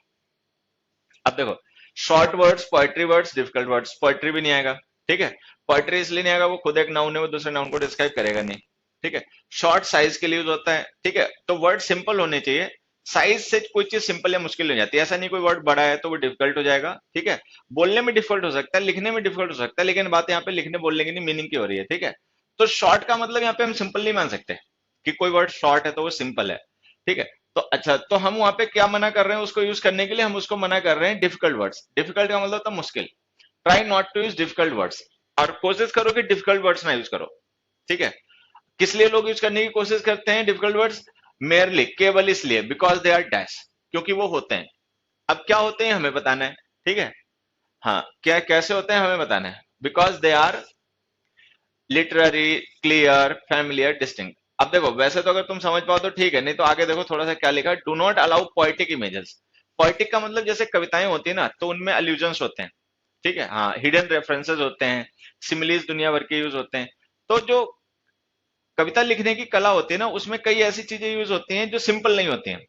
अब देखो, short words, poetry words, difficult words, poetry भी नहीं आएगा, ठीक है। पोएट्री इसलिए नहीं आएगा, वो खुद एक नाउन है, वो दूसरे नाउन को डिस्क्राइब करेगा नहीं, ठीक है। शॉर्ट साइज के लिए यूज होता है, ठीक है। तो वर्ड सिंपल होने चाहिए। साइज से कोई चीज सिंपल या मुश्किल हो जाती है, ऐसा नहीं कोई वर्ड बड़ा है तो वो डिफिकल्ट हो जाएगा, ठीक है। बोलने में डिफिकल्ट हो सकता है, लिखने में डिफिकल्ट हो सकता है, लेकिन बात यहाँ पे लिखने बोलने की नहीं, मीनिंग की हो रही है, ठीक है। तो शॉर्ट का मतलब यहाँ पे हम सिंपल नहीं मान सकते कि कोई वर्ड शॉर्ट है तो वो सिंपल है, ठीक है। तो अच्छा, तो हम वहां पे क्या मना कर रहे हैं उसको यूज करने के लिए? हम उसको मना कर रहे हैं डिफिकल्ट वर्ड्स। डिफिकल्ट का मतलब होता है मुश्किल। Try not to use difficult words. और कोशिश करो कि डिफिकल्ट वर्ड्स ना यूज करो, ठीक है। किस लिए लोग यूज करने की कोशिश करते हैं डिफिकल्ट वर्ड्स? मेयरली, केवल इसलिए, बिकॉज दे आर डैश, क्योंकि वो होते हैं। अब क्या होते हैं हमें बताना है, ठीक है, हाँ, क्या कैसे होते हैं हमें बताना है। Because they are literary, clear, familiar, distinct. अब देखो वैसे तो अगर तुम समझ पाओ तो ठीक है, नहीं तो आगे देखो थोड़ा सा क्या लिखा है। Do not allow poetic images. Poetic का मतलब जैसे कविताएं होती है ना, तो उनमें अल्यूजन्स होते हैं, ठीक है, हाँ, हिडन रेफरेंसेस होते हैं, सिमिलीज दुनिया भर के यूज होते हैं। तो जो कविता लिखने की कला होती है ना, उसमें कई ऐसी चीजें यूज होती हैं जो सिंपल नहीं होती हैं,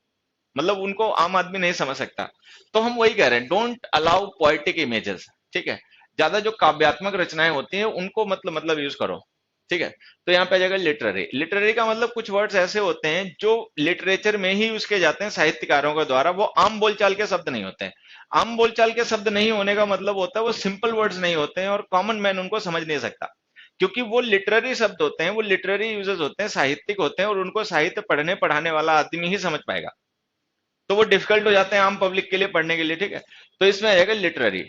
मतलब उनको आम आदमी नहीं समझ सकता। तो हम वही कह रहे हैं, डोंट अलाउ पोएटिक इमेजेस, ठीक है। ज्यादा जो काव्यात्मक रचनाएं होती हैं उनको मतलब यूज करो, ठीक है। तो यहाँ पे आ जाएगा लिटरेरी। लिटरेरी का मतलब कुछ वर्ड्स ऐसे होते हैं जो लिटरेचर में ही यूज किए जाते हैं साहित्यकारों के द्वारा, वो आम बोलचाल के शब्द नहीं होते हैं। आम बोलचाल के शब्द नहीं होने का मतलब होता है वो सिंपल वर्ड्स नहीं होते हैं और कॉमन मैन उनको समझ नहीं सकता। क्योंकि वो लिटरेरी शब्द होते हैं, वो लिटरेरी यूजेस होते हैं, साहित्यिक होते हैं, और उनको साहित्य पढ़ने पढ़ाने वाला आदमी ही समझ पाएगा। तो वो डिफिकल्ट हो जाते हैं आम पब्लिक के लिए पढ़ने के लिए, ठीक है। तो इसमें आएगा लिटरेरी,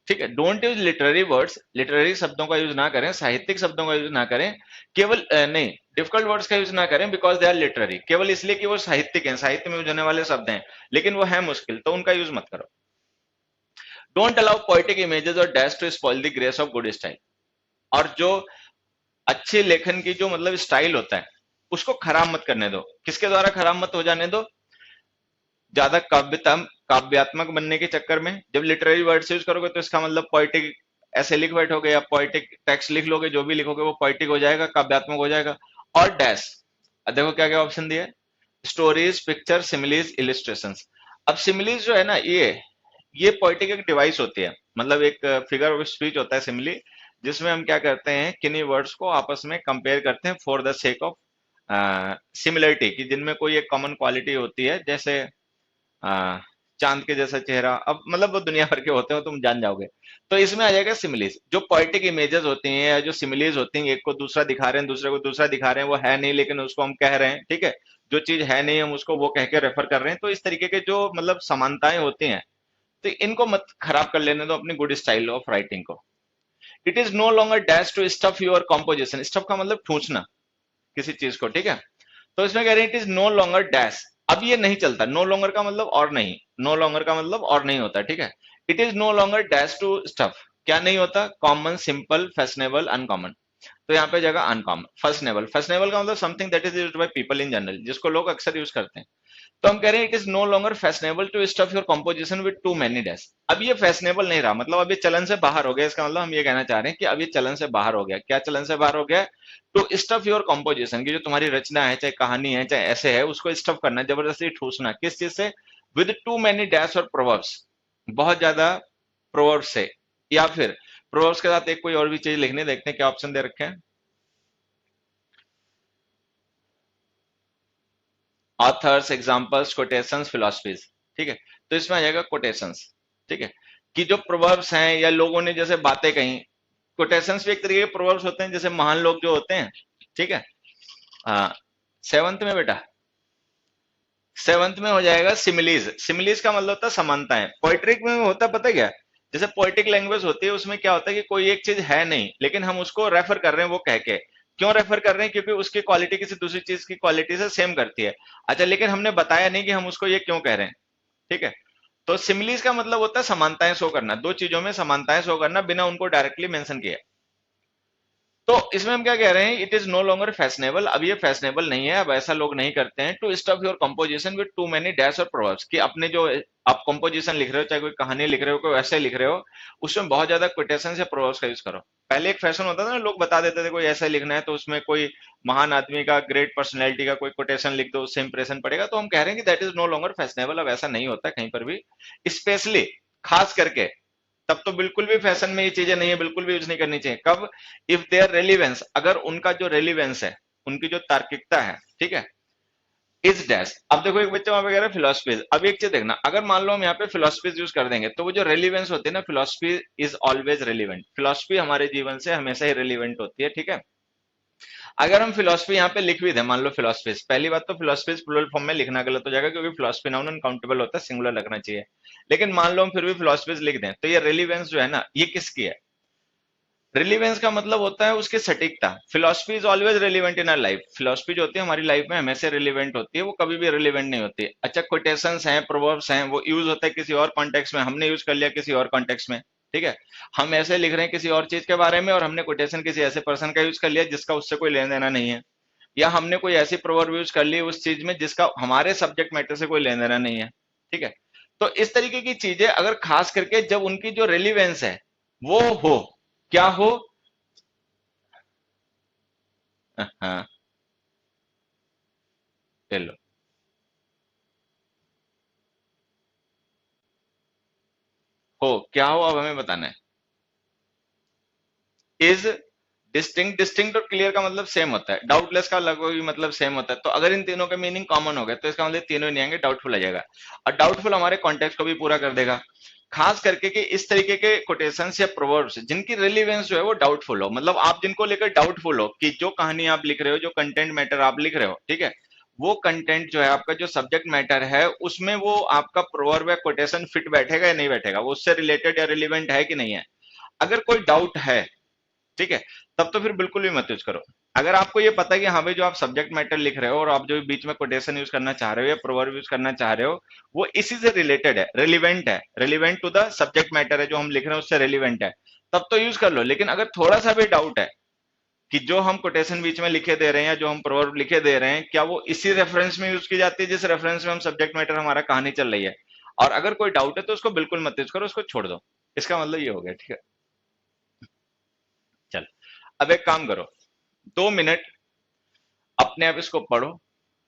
ठीक है। Don't use literary words, literary शब्दों का यूज ना करें, साहित्यिक शब्दों का यूज ना करें, केवल नहीं, डिफिकल्ट वर्ड्स का यूज ना करें, बिकॉज दे आर लिटरेरी, केवल इसलिए कि वो साहित्यिक हैं, साहित्य में यूज होने वाले शब्द हैं, लेकिन वो है मुश्किल, तो उनका यूज मत करो। डोंट अलाउ पोएटिक इमेजेस और dash to spoil the grace of good style. और जो अच्छे लेखन की जो मतलब स्टाइल होता है, उसको खराब मत करने दो। किसके द्वारा खराब मत हो जाने दो? ज्यादा काव्यात्मक बनने के चक्कर में। जब लिटरेरी वर्ड्स यूज करोगे तो इसका मतलब पोइटिक ऐसे लिख बैठोगे या पोइटिक टेक्स्ट लिख लोगे, जो भी लिखोगे वो पोइटिक हो जाएगा, काव्यात्मक हो जाएगा। और डैश, अब देखो क्या क्या ऑप्शन दिया है, स्टोरीज, पिक्चर, सिमिलीज, इलिस्ट्रेशंस। अब सिमिलीज जो है ना, ये पोइटिक एक डिवाइस होती है, मतलब एक फिगर ऑफ स्पीच होता है सिमिली, जिसमें हम क्या करते हैं, किन्हीं वर्ड्स को आपस में कंपेयर करते हैं for the sake of similarity, कि जिनमें कोई एक कॉमन क्वालिटी होती है, जैसे आ, चांद के जैसा चेहरा, अब मतलब वो दुनिया भर के होते हो, तुम जान जाओगे। तो इसमें आ जाएगा सिमिलीज। जो पोएटिक इमेजेस होती हैं या जो सिमिलीज होती हैं, एक को दूसरा दिखा रहे हैं, दूसरे को दूसरा दिखा रहे हैं, वो है नहीं लेकिन उसको हम कह रहे हैं, ठीक है। जो चीज है नहीं हम उसको वो कह के रेफर कर रहे हैं। तो इस तरीके के जो मतलब समानताएं होती हैं, तो इनको मत खराब कर लेने दो अपनी गुड स्टाइल ऑफ राइटिंग को। It is no longer dash to stuff your composition. Stuff का मतलब ठूंसना किसी चीज को, ठीक है। तो इसमें कह रहे हैं it is no longer dash. अब ये नहीं चलता, नो लॉन्गर का मतलब और नहीं, नो लॉन्गर का मतलब और नहीं होता, ठीक है। It is no longer dash to stuff, क्या नहीं होता? Common, simple, fashionable, uncommon. तो यहाँ पे जगह अनकॉमन। फैशनेबल, फैशनेबल का मतलब something that is used by people in general, जिसको लोग अक्सर यूज करते हैं। तो हम कह रहे हैं it is no longer fashionable to stuff your composition with too many dash. अब ये फैशनेबल नहीं रहा, मतलब अब ये चलन से बाहर हो गया। इसका मतलब हम ये कहना चाह रहे हैं कि अब ये चलन से बाहर हो गया। क्या चलन से बाहर हो गया? टू स्टफ योर कंपोजिशन, की जो तुम्हारी रचना है, चाहे कहानी है, चाहे ऐसे है, उसको स्टफ करना, जबरदस्ती ठूसना। किस चीज से? विद टू मैनी डैश और प्रोवर्ब्स, बहुत ज्यादा प्रोवर्ब्स से, या फिर प्रोवर्ब्स के साथ एक कोई और भी चीज लिखनी। देखते हैं क्या ऑप्शन दे रखे हैं। ऑथर्स, एग्जाम्पल्स, कोटेशंस, फिलोसफीज, ठीक है। तो इसमें आ जाएगा कोटेशंस, ठीक है। कि जो प्रोवर्ब्स हैं या लोगों ने जैसे बातें कही, कोटेशंस भी एक तरीके के प्रोवर्ब्स होते हैं, जैसे महान लोग जो होते हैं, ठीक है। हाँ, सेवंथ में बेटा, सेवंथ में हो जाएगा सिमिलीज। सिमिलीज का मतलब होता है समानताएं। पोइट्रिक में होता है पता है क्या? जैसे पोइटिक लैंग्वेज होती है, उसमें क्या होता है कि कोई एक चीज है नहीं, लेकिन हम उसको रेफर कर रहे हैं वो कह के। क्यों रेफर कर रहे हैं? क्योंकि उसकी क्वालिटी किसी दूसरी चीज की क्वालिटी से सेम करती है। अच्छा, लेकिन हमने बताया नहीं कि हम उसको ये क्यों कह रहे हैं, ठीक है। तो सिमिलीज का मतलब होता है समानताएं शो करना, दो चीजों में समानताएं शो करना बिना उनको डायरेक्टली मेंशन किए। तो इसमें हम क्या कह रहे हैं, it is no longer fashionable. अब ये फैशनेबल नहीं है, अब ऐसा लोग नहीं करते हैं। To stuff your composition with too many dash और प्रोवर्ब्स, कि अपने जो आप कंपोजिशन लिख रहे हो, चाहे कोई कहानी लिख रहे हो, कोई ऐसे लिख रहे हो, उसमें बहुत ज्यादा कोटेशन या प्रोवर्ब्स का यूज करो। पहले एक फैशन होता था ना, लोग बता देते थे कोई ऐसा लिखना है तो उसमें कोई महान आदमी का, ग्रेट पर्सनैलिटी का कोई कोटेशन लिख दो, उससे इंप्रेशन पड़ेगा। तो हम कह रहे हैं कि that is no longer fashionable. अब ऐसा नहीं होता कहीं पर भी, स्पेशली खास करके तब तो बिल्कुल भी फैशन में ये चीजें नहीं है, बिल्कुल भी यूज नहीं करनी चाहिए। कब? इफ देयर रेलिवेंस, अगर उनका जो रेलिवेंस है, उनकी जो तार्किकता है, ठीक है, इज डैश। अब देखो एक बच्चा वहां पे कह रहा है फिलोसफीज। अब एक चीज देखना, अगर मान लो हम यहाँ पे फिलोसफीज यूज कर देंगे, तो वो जो रेलिवेंस होती है ना, philosophy is always relevant. Philosophy हमारे जीवन से हमेशा ही रेलिवेंट होती है, ठीक है। अगर हम फिलोसफी यहाँ पे लिख भी दें, मान लो फिलोसफीज, पहली बात तो फिलोसफीज प्लूरल फॉर्म में लिखना गलत हो जाएगा, क्योंकि फिलोसफी नाउन अनकाउंटेबल होता है, सिंगुलर लगना चाहिए। लेकिन मान लो हम फिर भी फिलोसफीज लिख दें, तो ये रेलिवेंस जो है ना, ये किसकी है? रिलीवेंस का मतलब होता है उसकी सटीकता। Philosophy is always relevant in our life. Philosophy जो होती है हमारी लाइफ में हमेशा रिलीवेंट होती है, वो कभी भी रिलीवेंट नहीं होती। अच्छा, कोटेशंस हैं, प्रोवर्ब्स हैं, वो यूज होता है किसी और कॉन्टेक्स्ट में, हमने यूज कर लिया किसी और कॉन्टेक्स्ट में, ठीक है। हम ऐसे लिख रहे हैं किसी और चीज के बारे में, और हमने कोटेशन किसी ऐसे पर्सन का यूज कर लिया जिसका उससे कोई लेना देना नहीं है, या हमने कोई ऐसी प्रोवर्ब यूज कर ली उस चीज में जिसका हमारे सब्जेक्ट मैटर से कोई लेना देना नहीं है, ठीक है। तो इस तरीके की चीजें, अगर खास करके जब उनकी जो रेलिवेंस है वो हो, क्या हो? हाँ, चलो, हो क्या हो अब हमें बताना है। इज डिस्टिंक्ट, डिस्टिंक्ट और क्लियर का मतलब सेम होता है, डाउटलेस का लगभग भी मतलब सेम होता है। तो अगर इन तीनों का मीनिंग कॉमन हो गया, तो इसका मतलब तीनों ही नहीं आएंगे, डाउटफुल आ जाएगा। और डाउटफुल हमारे कॉन्टेक्स्ट को भी पूरा कर देगा। खास करके कि इस तरीके के कोटेशंस या प्रोवर्ब्स जिनकी रिलीवेंस जो है वो डाउटफुल हो, मतलब आप जिनको लेकर डाउटफुल हो कि जो कहानी आप लिख रहे हो, जो कंटेंट मैटर आप लिख रहे हो, ठीक है, वो कंटेंट जो है आपका जो सब्जेक्ट मैटर है उसमें वो आपका प्रोवर्ब या कोटेशन फिट बैठेगा या नहीं बैठेगा, वो उससे रिलेटेड या रिलेवेंट है कि नहीं है। अगर कोई डाउट है, ठीक है, तब तो फिर बिल्कुल भी मत यूज करो। अगर आपको ये पता है कि हाँ भाई जो आप सब्जेक्ट मैटर लिख रहे हो और आप जो बीच में कोटेशन यूज करना चाह रहे हो या प्रोवर्ब यूज करना चाह रहे हो वो इसी से रिलेटेड है, relevant to the subject matter है, जो हम लिख रहे हैं उससे रिलेवेंट है, तब तो यूज कर लो। लेकिन अगर थोड़ा सा भी डाउट है कि जो हम कोटेशन बीच में लिखे दे रहे हैं या जो हम प्रोवर्ब लिखे दे रहे हैं क्या वो इसी रेफरेंस में यूज की जाती है जिस रेफरेंस में हम सब्जेक्ट मैटर हमारा कहानी चल रही है, और अगर कोई डाउट है तो उसको बिल्कुल मत यूज करो, उसको छोड़ दो। इसका मतलब ये हो गया, ठीक है। चल, अब एक काम करो, 2 मिनट अपने आप इसको पढ़ो,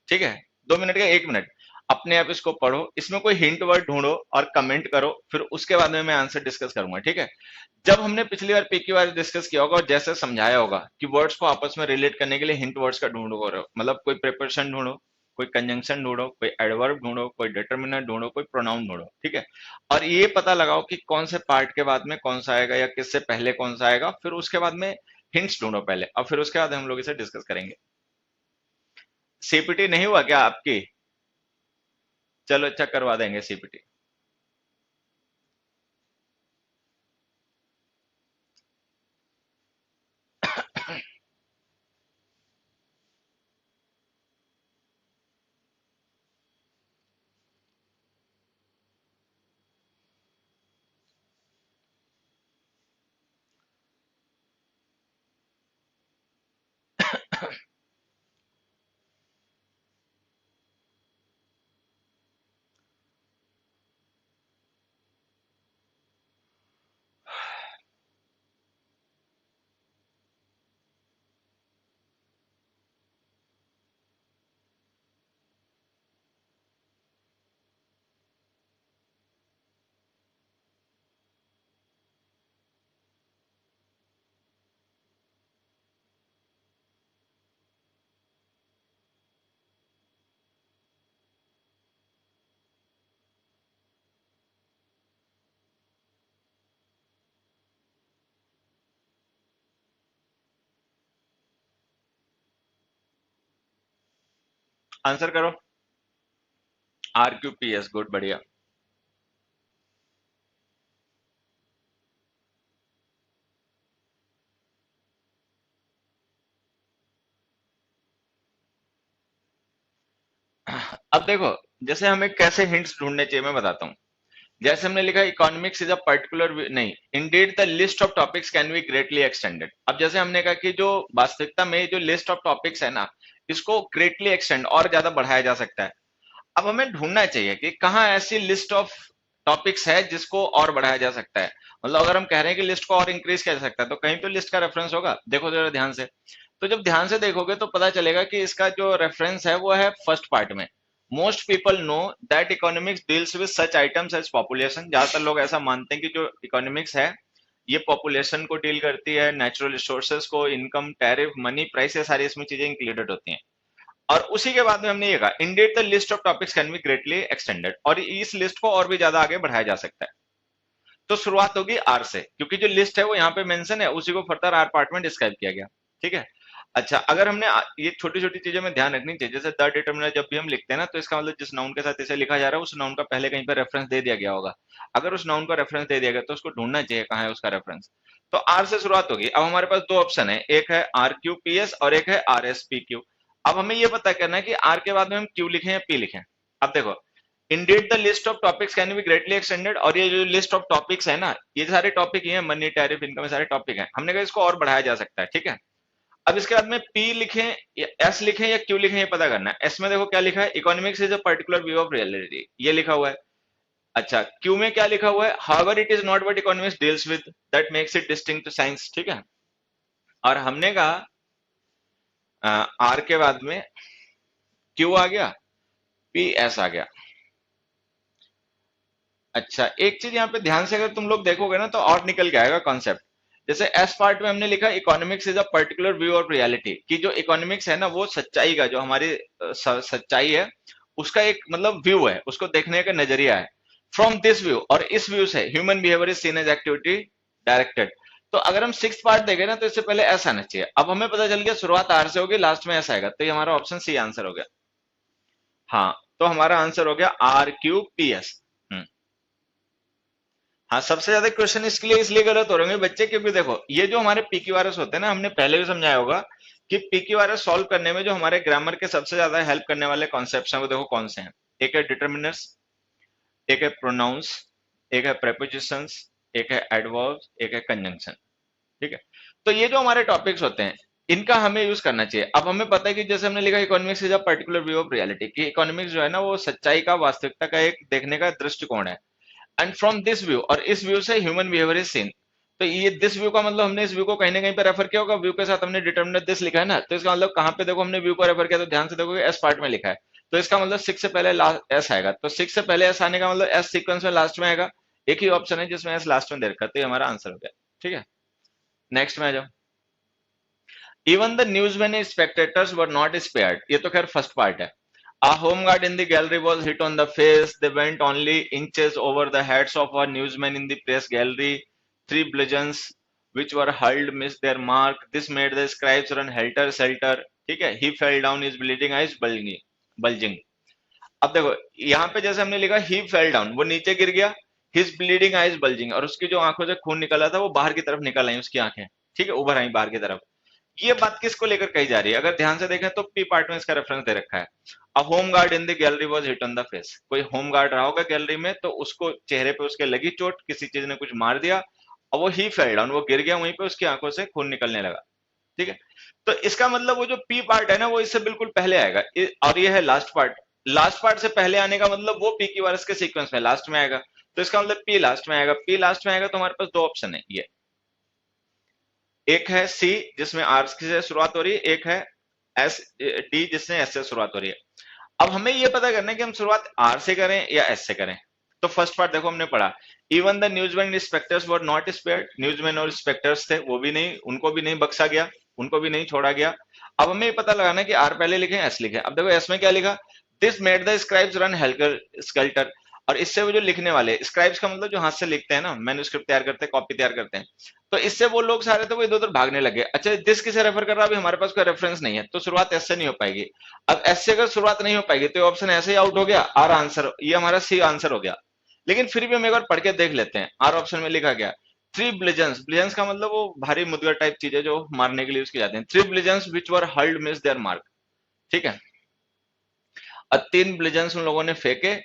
ठीक है, 2 मिनट का 1 मिनट अपने आप इसको पढ़ो, इसमें कोई हिंट वर्ड ढूंढो और कमेंट करो, फिर उसके बाद में मैं आंसर डिस्कस करूंगा, ठीक है। जब हमने पिछली बार PQR डिस्कस किया होगा और जैसे समझाया होगा कि वर्ड्स को आपस में रिलेट करने के लिए हिंट वर्ड्स का ढूंढो करो, मतलब कोई प्रिपोजिशन ढूंढो, कोई कंजंक्शन ढूंढो, कोई एडवर्ब ढूंढो, कोई डिटर्मिनर ढूंढो, कोई प्रोनाउन ढूंढो, ठीक है। और ये पता लगाओ कि कौन से पार्ट के बाद में कौन सा आएगा या किससे पहले कौन सा आएगा, फिर उसके बाद में हिंट्स ढूंढो पहले, और फिर उसके बाद हम लोग इसे डिस्कस करेंगे। CPT नहीं हुआ क्या आपकी? चलो अच्छा, करवा देंगे CPT। आंसर करो। RQPS, गुड, बढ़िया। अब देखो, जैसे हमें कैसे हिंट्स ढूंढने चाहिए मैं बताता हूँ। जैसे हमने लिखा इकोनॉमिक्स इज अ पर्टिकुलर, नहीं, Indeed the list of topics can be greatly extended. अब जैसे हमने कहा कि जो वास्तविकता में जो लिस्ट ऑफ टॉपिक्स है ना, इसको ग्रेटली एक्सटेंड और ज्यादा बढ़ाया जा सकता है। अब हमें ढूंढना चाहिए कि कहाँ ऐसी लिस्ट ऑफ टॉपिक्स है जिसको और बढ़ाया जा सकता है। मतलब अगर हम कह रहे हैं कि लिस्ट को और इंक्रीज किया जा सकता है तो कहीं तो लिस्ट का रेफरेंस होगा, देखो जरा ध्यान से। तो जब ध्यान से देखोगे तो पता चलेगा कि इसका जो रेफरेंस है वो है फर्स्ट पार्ट में। Most people know that economics deals with such items as population. ज्यादातर लोग ऐसा मानते हैं कि जो इकोनॉमिक्स है ये पॉपुलेशन को डील करती है, नेचुरल रिसोर्सेज को, इनकम, टैरिफ, मनी, प्राइस, ये सारी इसमें चीजें इंक्लूडेड होती हैं। और उसी के बाद में हमने ये कहा ended the list of topics can be greatly extended, और इस लिस्ट को और भी ज्यादा आगे बढ़ाया जा सकता है। तो शुरुआत होगी आर से, क्योंकि जो लिस्ट है वो यहाँ पे मेंशन है, उसी को फर्दर आर पार्ट में डिस्क्राइब किया गया, ठीक है। अच्छा, अगर हमने ये छोटी छोटी चीजें में ध्यान रखनी चाहिए, जैसे द डिटर्मिनर जब भी हम लिखते हैं ना, तो इसका मतलब जिस नाउन के साथ इसे लिखा जा रहा है उस नाउन का पहले कहीं पर रेफरेंस दे दिया गया होगा। अगर उस नाउन का रेफरेंस दे दिया गया तो उसको ढूंढना चाहिए कहाँ है उसका रेफरेंस। तो आर से शुरुआत होगी। अब हमारे पास दो ऑप्शन है, एक है RQPS और एक है RSPQ। अब हमें ये पता करना है कि आर के बाद में हम क्यू लिखें या पी लिखें। अब देखो, ended the list of topics can be greatly extended, और ये जो लिस्ट ऑफ टॉपिक्स है ना, ये सारे टॉपिक ही हैं, मनी, टैरिफ, इनकम, ये सारे टॉपिक हैं। हमने कहा इसको और बढ़ाया जा सकता है, ठीक है। अब इसके बाद में पी लिखें या एस लिखें या क्यू लिखें, ये पता करना है। एस में देखो क्या लिखा है, economics is a particular view of reality, ये लिखा हुआ है। अच्छा, क्यू में क्या लिखा हुआ है, however it is not what economics deals with that makes it distinct to science, ठीक है। और हमने कहा आर के बाद में क्यू आ गया, पी एस आ गया। अच्छा, एक चीज यहाँ पे ध्यान से अगर तुम लोग देखोगे ना तो और निकल के आएगा कॉन्सेप्ट। जैसे एस पार्ट में हमने लिखा economics is a particular view of reality, कि जो इकोनॉमिक्स है ना वो सच्चाई का, जो हमारी सच्चाई है उसका एक मतलब व्यू है, उसको देखने का नजरिया है। फ्रॉम दिस व्यू, और इस व्यू से human behaviour is seen as activity directed. तो अगर हम सिक्स पार्ट देखें ना, तो इससे पहले एस आना चाहिए। अब हमें पता चल गया शुरुआत आर से होगी, लास्ट में एस आएगा, तो ये हमारा ऑप्शन सी आंसर हो गया। हाँ, तो हमारा आंसर हो गया आर क्यू पी एस। हाँ, सबसे ज्यादा क्वेश्चन इसके लिए इसलिए गलत हो रहे हैं बच्चे, क्योंकि देखो ये जो हमारे पीक्यूआरएस होते हैं ना, हमने पहले भी समझाया होगा कि पीक्यूआरएस सॉल्व करने में जो हमारे ग्रामर के सबसे ज्यादा हेल्प करने वाले कॉन्सेप्ट्स हैं वो देखो कौन से हैं। एक है डिटर्मिनर्स, एक है प्रोनाउंस, एक है प्रेपोजिशंस, एक है एडवर्ब्स, एक है कंजंक्शन। ठीक है, तो ये जो हमारे टॉपिक्स होते हैं इनका हमें यूज करना चाहिए। अब हमें पता है कि जैसे हमने लिखा economics is a particular view of reality, कि इकोनॉमिक्स जो है ना वो सच्चाई का, वास्तविकता का एक देखने का दृष्टिकोण है। एंड फ्रॉम दिस व्यू, और इस व्यू से ह्यूमन बिहेवियर इज सीन। तो ये दिस व्यू का मतलब हमने इस व्यू को कहीं ना कहीं पे रेफर किया होगा, व्यू के साथ हमने डिटर्मिनेंट दिस लिखा है ना, तो इसका मतलब कहाँ पे देखो हमने व्यू को रेफर किया, तो ध्यान से देखो एस पार्ट में लिखा है, तो इसका मतलब सिक्स से पहले एस आएगा, तो सिक्स से पहले एस आने का मतलब एस सीक्वेंस में लास्ट में आएगा। एक ही ऑप्शन है जिसमें एस लास्ट में दे रखा है, तो ये हमारा आंसर हो गया। ठीक है, नेक्स्ट में आ जाओ। Even the न्यूजमैन spectators were not spared, ये तो खैर फर्स्ट पार्ट है। A home guard in the gallery was hit on the face. They went only inches over the heads of a newsman in the press gallery. Three bludgeons which were hurled missed their mark. This made the scribes run helter skelter. ठीक है, he fell down, his bleeding eyes bulging. अब देखो यहाँ पे जैसे हमने लिखा he fell down, वो नीचे गिर गया, his bleeding eyes bulging, और उसकी जो आंखों से खून निकला था वो बाहर की तरफ निकल आई, उसकी आंखें ठीक है उभर आई बाहर की तरफ। ये बात किसको लेकर कही जा रही है? अगर ध्यान से देखें तो पी पार्ट में इसका रेफरेंस दे रखा है। A home guard in the gallery was hit on the face, कोई होम गार्ड रहा होगा गैलरी में, तो उसको चेहरे पे उसके लगी चोट, किसी चीज ने कुछ मार दिया, और वो ही फेल डाउन, वो गिर गया, वहीं पे उसकी आंखों से खून निकलने लगा। ठीक है, तो इसका मतलब वो जो पी पार्ट है ना वो इससे बिल्कुल पहले आएगा, और ये है लास्ट पार्ट। लास्ट पार्ट से पहले आने का मतलब वो पी की वारस के सीक्वेंस में लास्ट में आएगा, तो इसका मतलब पी लास्ट में आएगा। पी लास्ट में आएगा तो हमारे पास दो ऑप्शन है, ये एक है सी जिसमें आर से शुरुआत हो रही है, एक है एस डी जिसमें एस से शुरुआत हो रही है। अब हमें ये पता करना है कि हम शुरुआत आर से करें या एस से करें। तो फर्स्ट पार्ट देखो हमने पढ़ा, even the न्यूजमैन inspectors were not spared, न्यूजमैन और इंस्पेक्टर्स थे वो भी नहीं, उनको भी नहीं बख्शा गया, उनको भी नहीं छोड़ा गया। अब हमें ये पता लगाना है कि आर पहले लिखे एस लिखे। अब देखो एस में क्या लिखा, this made the scribes run helter skelter, और इससे वो जो लिखने वाले, स्क्राइब्स का मतलब जो हाथ से लिखते हैं ना, मैन्युस्क्रिप्ट तैयार करते हैं, कॉपी तैयार करते हैं, तो इससे वो लोग सारे तो वो इधर उधर भागने लगे। अच्छा दिस किसे रेफर कर रहा है? अभी हमारे पास कोई रेफरेंस नहीं है, तो शुरुआत एस से नहीं हो पाएगी। अब एस से अगर शुरुआत नहीं हो पाएगी तो ऑप्शन ऐसे ही आउट हो गया, आर आंसर, ये हमारा सी आंसर हो गया। लेकिन फिर भी हम एक बार पढ़ के देख लेते हैं, आर ऑप्शन में लिखा गया थ्री ब्लिजन्स, ब्लिजन्स का मतलब वो भारी मुदगर टाइप चीज है जो मारने के लिए यूज की जाती है। Three blizzards which were hurled miss their mark, ठीक है, और तीन ब्लिजन्स उन लोगों ने फेंके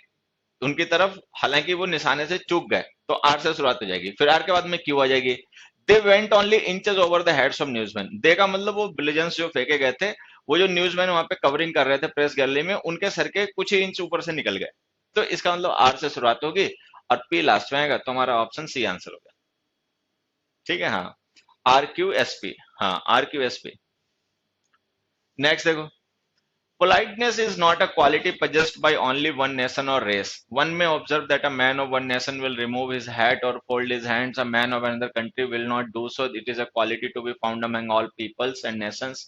उनकी तरफ, हालांकि वो निशाने से चूक गए, तो आर से शुरुआत हो जाएगी। फिर आर के बाद में क्यू आ जाएगी। They went only inches over the heads of newsmen, they का मतलब वो ब्लिजन्स जो फेंके गए थे, वो जो न्यूजमैन वहां पे कवरिंग कर रहे थे प्रेस गैलरी में, उनके सर के कुछ ही इंच ऊपर से निकल गए। तो इसका मतलब आर से शुरुआत होगी और पी लास्ट में आएगा, तो हमारा ऑप्शन सी आंसर होगा। ठीक है, हाँ, आर क्यू एस पी, हाँ R Q S P. Next देखो, politeness is not a quality possessed by only one nation or race. One may observe that a man of one nation will remove his hat or fold his hands. A man of another country will not do so. It is a quality to be found among all peoples and nations.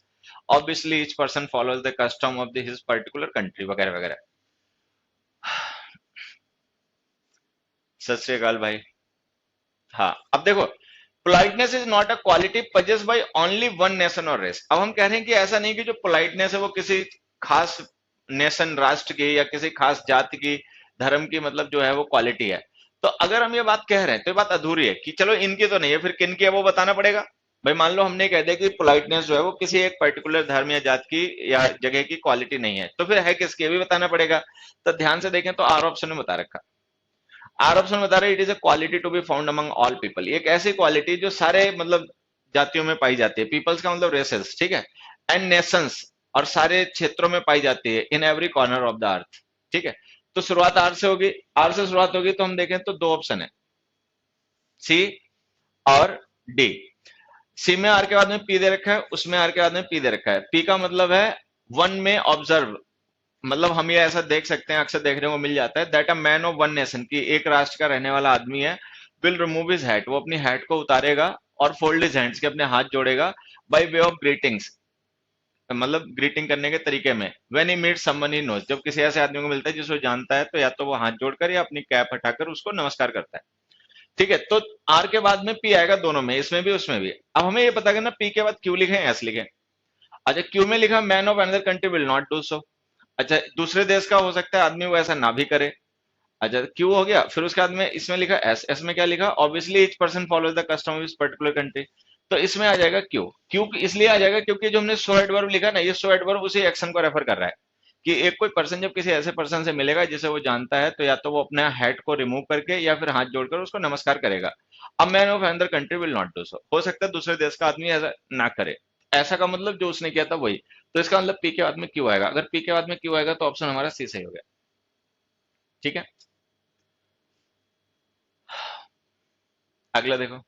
Obviously, each person follows the custom of his particular country. वगैरह वगैरह। सत श्री अकाल भाई। हाँ, अब देखो, politeness is not a quality possess by only one nation और race. अब हम कह रहे हैं कि ऐसा नहीं कि जो पोलाइटनेस है वो किसी खास नेशन, राष्ट्र की या किसी खास जाति की, धर्म की, मतलब जो है वो क्वालिटी है। तो अगर हम ये बात कह रहे हैं तो ये बात अधूरी है कि चलो इनकी तो नहीं है, फिर किन की है वो बताना पड़ेगा। भाई मान लो हमने कह दिया कि पोलाइटनेस जो है वो किसी एक पर्टिकुलर धर्म या जात की या जगह की क्वालिटी नहीं है, तो फिर है किसकी, भी बताना पड़ेगा। तो ध्यान से देखें तो आर ऑप्शन में बता रखा, आर ऑप्शन बता रहे it is a quality to be found among all people, एक ऐसी क्वालिटी जो सारे मतलब जातियों में पाई जाती है, पीपल्स का मतलब रेसेस, ठीक है, एंड नेशंस, और सारे क्षेत्रों में पाई जाती है, in every corner of the earth. ठीक है, तो शुरुआत आर से होगी, आर से शुरुआत होगी तो हम देखें तो दो ऑप्शन है, सी और डी। सी में आर के बाद में पी दे रखा है, उसमें आर के बाद में पी दे रखा है। पी का मतलब है वन में ऑब्जर्व, मतलब हम ये ऐसा देख सकते हैं, अक्सर देखने को मिल जाता है, that a man of one nation, की एक राष्ट्र का रहने वाला आदमी है, विल रिमूव हिज हैट, वो अपनी हैट को उतारेगा, और फोल्ड हिज हैंड्स, के अपने हाथ जोड़ेगा, बाय वे ऑफ ग्रीटिंग्स, मतलब ग्रीटिंग करने के तरीके में, when he meet someone he knows, जब किसी ऐसे आदमी को मिलता है जिसको जानता है, तो या तो वो हाथ जोड़कर या अपनी कैप हटाकर उसको नमस्कार करता है। ठीक है, तो आर के बाद में पी आएगा दोनों में, इसमें भी उसमें भी। अब हमें ये पता करना पी के बाद क्यू लिखे एस लिखे। अच्छा, क्यू में लिखा man of another country will not do so. अच्छा, दूसरे देश का हो सकता है आदमी वो ऐसा ना भी करे। अच्छा, क्यू हो गया, फिर उसके बाद में इसमें लिखा एस, एस में क्या लिखा, obviously each person follows the custom of इस पर्टिकुलर कंट्री। तो इसमें आ जाएगा क्यू। क्यू इसलिए आ जाएगा क्योंकि जो हमने सो एडवर्ब लिखा ना, ये सो एडवर्ब उसी एक्शन को रेफर कर रहा है कि एक कोई पर्सन जब किसी ऐसे पर्सन से मिलेगा जिसे वो जानता है, तो या तो वो अपने हेड को रिमूव करके या फिर हाथ जोड़कर उसको नमस्कार करेगा। अब man of another country will not do so, हो सकता है दूसरे देश का आदमी ऐसा ना करे। ऐसा का मतलब जो उसने किया था वही। तो इसका मतलब पी के बाद में क्यू आएगा। अगर पी के बाद में क्यू आएगा तो ऑप्शन हमारा सी सही हो गया। ठीक है, अगला देखो।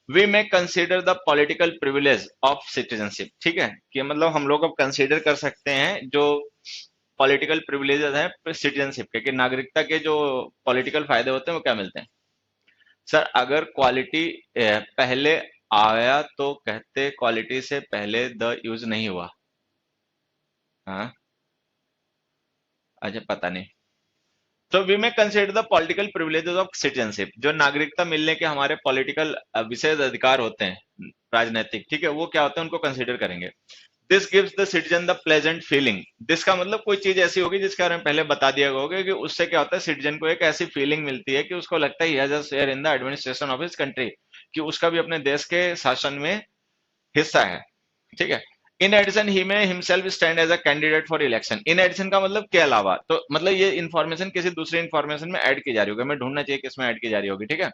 We may consider the political privilege of citizenship. ठीक है, कि मतलब हम लोग अब कंसिडर कर सकते हैं जो पॉलिटिकल प्रिविलेजेस हैं सिटीजनशिप के, कि नागरिकता के जो पॉलिटिकल फायदे होते हैं वो क्या मिलते हैं। सर, अगर क्वालिटी पहले आया तो कहते क्वालिटी से पहले द यूज नहीं हुआ। हाँ, अच्छा पता नहीं। तो we may consider the political privileges of citizenship, जो नागरिकता मिलने के हमारे पॉलिटिकल विशेष अधिकार होते हैं राजनीतिक, ठीक है, वो क्या होते हैं उनको कंसिडर करेंगे। This gives the citizen the pleasant feeling. This का मतलब कोई चीज ऐसी होगी जिसके बारे में पहले बता दिया गया होगा कि उससे क्या होता है, सिटीजन को एक ऐसी फीलिंग मिलती है कि उसको लगता है he has a share in the administration of his country, कि उसका भी अपने देश के शासन में हिस्सा है। ठीक है। इन addition he may himself stand as a candidate for election. In addition का मतलब के अलावा, तो मतलब ये इन्फॉर्मेशन किसी दूसरी इन्फॉर्मेशन में ऐड की जा रही होगी, हमें ढूंढना चाहिए किसमें ऐड की जा रही होगी। ठीक है।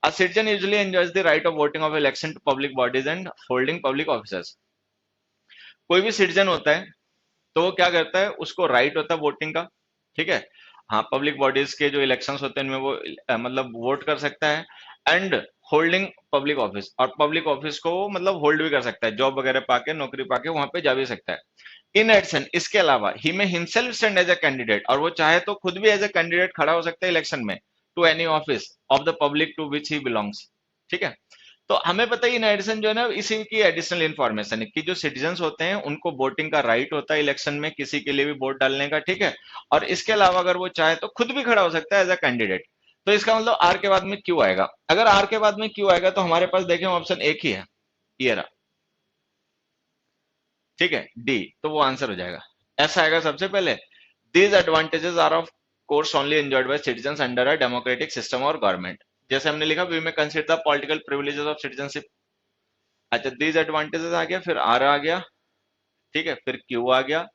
A citizen usually enjoys the right of voting of election to public bodies and holding public officers. कोई भी सिटीजन होता है तो वो क्या करता है, उसको राइट होता है वोटिंग का। ठीक है। हाँ, पब्लिक बॉडीज के जो इलेक्शंस होते हैं उनमें वो मतलब वोट कर सकता है। एंड होल्डिंग पब्लिक ऑफिस, और पब्लिक ऑफिस को वो मतलब होल्ड भी कर सकता है, जॉब वगैरह पाके नौकरी पाके वहां पे जा भी सकता है। इन एडिशन, इसके अलावा, he may himself stand as a candidate, और वो चाहे तो खुद भी एज अ कैंडिडेट खड़ा हो सकता है इलेक्शन में, to any office of the public to which he belongs. ठीक है। तो हमें पता है इन एडिशन जो है ना, इसी की एडिशनल इंफॉर्मेशन है कि जो सिटीजन्स होते हैं उनको वोटिंग का राइट होता है इलेक्शन में, किसी के लिए भी वोट डालने का। ठीक है। और इसके अलावा अगर वो चाहे तो खुद भी खड़ा हो सकता है एज अ कैंडिडेट। तो इसका मतलब आर के बाद में क्यू आएगा। अगर आर के बाद में क्यू आएगा तो हमारे पास देखें ऑप्शन एक ही है, ये रहा। ठीक है, डी, तो वो आंसर हो जाएगा। ऐसा आएगा सबसे पहले। These advantages are of course only enjoyed by citizens under a democratic system और गवर्नमेंट। जैसे हमने लिखा, we may consider the political privileges of citizenship. अच्छा, दीज एडवांटेजेस आ गया, फिर आर आ गया। ठीक है, फिर क्यू आ गया।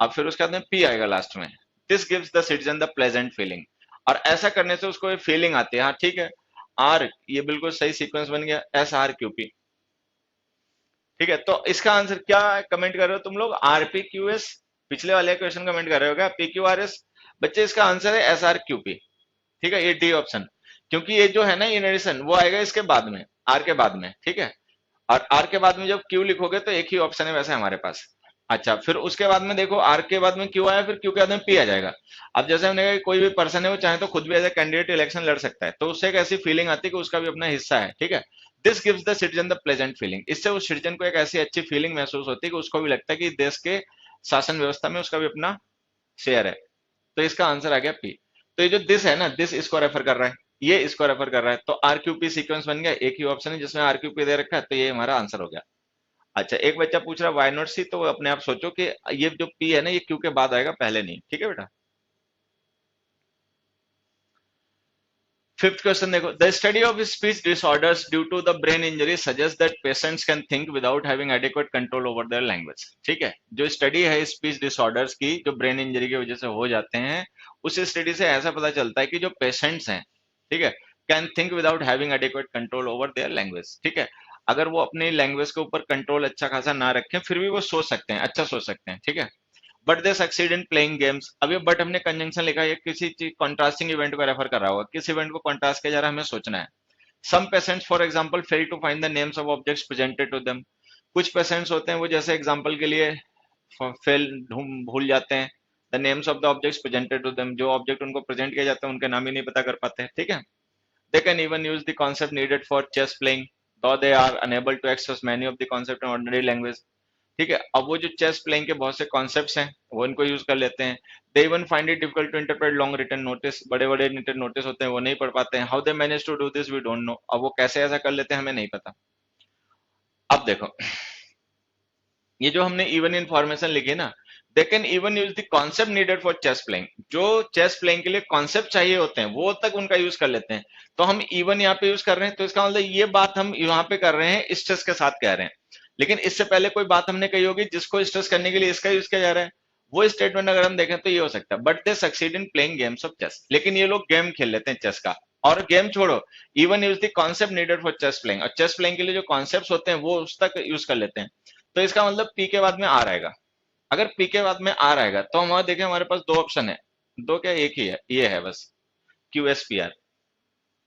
अब फिर उसके बाद में पी आएगा लास्ट में। This gives the citizen the pleasant feeling, और ऐसा करने से उसको ये फीलिंग आती है। हाँ ठीक है, आर, ये बिल्कुल सही सीक्वेंस बन गया, एस आर क्यू पी। ठीक है, तो इसका आंसर क्या कमेंट कर रहे हो तुम लोग, आर पी क्यू एस। पिछले वाले क्वेश्चन कमेंट कर रहे हो क्या, पी क्यू आर एस। बच्चे, इसका आंसर है एस आर क्यू पी। ठीक है, ये डी ऑप्शन। क्योंकि ये जो है ना इन एडिशन, वो आएगा इसके बाद में, आर के बाद में। ठीक है। और आर के बाद में जब क्यू लिखोगे तो एक ही ऑप्शन है वैसे हमारे पास। अच्छा, फिर उसके बाद में देखो, आर के बाद में क्यू आया, फिर क्यू के बाद में पी आ जाएगा। अब जैसे हमने कहा कि कोई भी पर्सन है वो चाहे तो खुद भी एज ए कैंडिडेट इलेक्शन लड़ सकता है, तो उससे एक ऐसी फीलिंग आती है कि उसका भी अपना हिस्सा है। ठीक है। This gives the citizen the pleasant feeling. इससे उस सिटीजन को एक ऐसी अच्छी फीलिंग महसूस होती है कि उसको भी लगता है कि देश के शासन व्यवस्था में उसका भी अपना शेयर है। तो इसका आंसर आ गया पी। तो ये जो दिस है ना, दिस इसको रेफर कर रहा है, ये इसको रेफर कर रहा है, तो आर क्यू पी सीक्वेंस बन गया। एक ही ऑप्शन है जिसमें आर क्यू पी दे रखा है, तो ये हमारा आंसर हो गया। अच्छा, एक बच्चा पूछ रहा है वाई नॉट सी, तो अपने आप सोचो कि ये जो पी है ना, ये क्यू के बाद आएगा, पहले नहीं। ठीक है बेटा। फिफ्थ क्वेश्चन देखो, the study of speech disorders due to the brain injury suggest that patients can think without having adequate control over their language. ठीक है, जो स्टडी है स्पीच डिसऑर्डर्स की, जो ब्रेन इंजरी की वजह से हो जाते हैं, उस स्टडी से ऐसा पता चलता है कि जो पेशेंट्स हैं, ठीक है, can think without having adequate control over their language. ठीक है, अगर वो अपनी लैंग्वेज के ऊपर कंट्रोल अच्छा खासा ना रखें, फिर भी वो सोच सकते हैं, अच्छा सोच सकते हैं। ठीक है। But they succeed in playing games. अब ये बट हमने कंजंक्शन लिखा है, ये किसी चीज कॉन्ट्रास्टिंग इवेंट को रेफर कर रहा होगा, किस इवेंट को कॉन्ट्रास्ट किया जा रहा है हमें सोचना है। Some patients for example fail to find the names of objects presented to them. कुछ पेशेंट्स होते हैं वो जैसे एग्जांपल के लिए फेल, भूल जाते हैं the names of the objects presented to them, जो ऑब्जेक्ट उनको प्रेजेंट किया जाता है उनके नाम ही नहीं पता कर पाते हैं। ठीक है। They can even use the concept needed for chess playing, though they are unable to access many of the concept in ordinary language। ठीक है, अब वो जो चेस प्लेइंग के बहुत से कॉन्सेप्ट्स हैं वो इनको यूज कर लेते हैं। They even find it difficult to interpret long written notice, बड़े बड़े रिटन नोटिस होते हैं वो नहीं पढ़ पाते हैं। How they manage to do this we don't know, अब वो कैसे ऐसा कर लेते हैं हमें नहीं पता। अब देखो, ये जो हमने इवन इंफॉर्मेशन लिखी ना, they can even use the concept needed for chess playing, जो चेस प्लेइंग के लिए कॉन्सेप्ट चाहिए होते हैं वो तक उनका यूज कर लेते हैं। तो हम इवन यहाँ पे यूज कर रहे हैं, तो इसका मतलब ये बात हम यहाँ पे कर रहे हैं स्ट्रेस के साथ कह रहे हैं। लेकिन इससे पहले कोई बात हमने कही होगी जिसको स्ट्रेस करने के लिए इसका यूज किया जा रहा है, वो स्टेटमेंट अगर हम देखें तो ये हो सकता है, but they succeed in playing games of chess, लेकिन ये लोग गेम खेल लेते हैं चेस का। और गेम छोड़ो, even use the concept needed for chess playing, और चेस प्लेइंग के लिए जो कॉन्सेप्ट होते हैं वो उस तक यूज कर लेते हैं। तो इसका मतलब पी के बाद में आर आएगा। अगर पी के बाद में आर आएगा तो हम वहां देखें हमारे पास दो ऑप्शन है, दो क्या एक ही है, ये है बस, क्यू एस पी आर।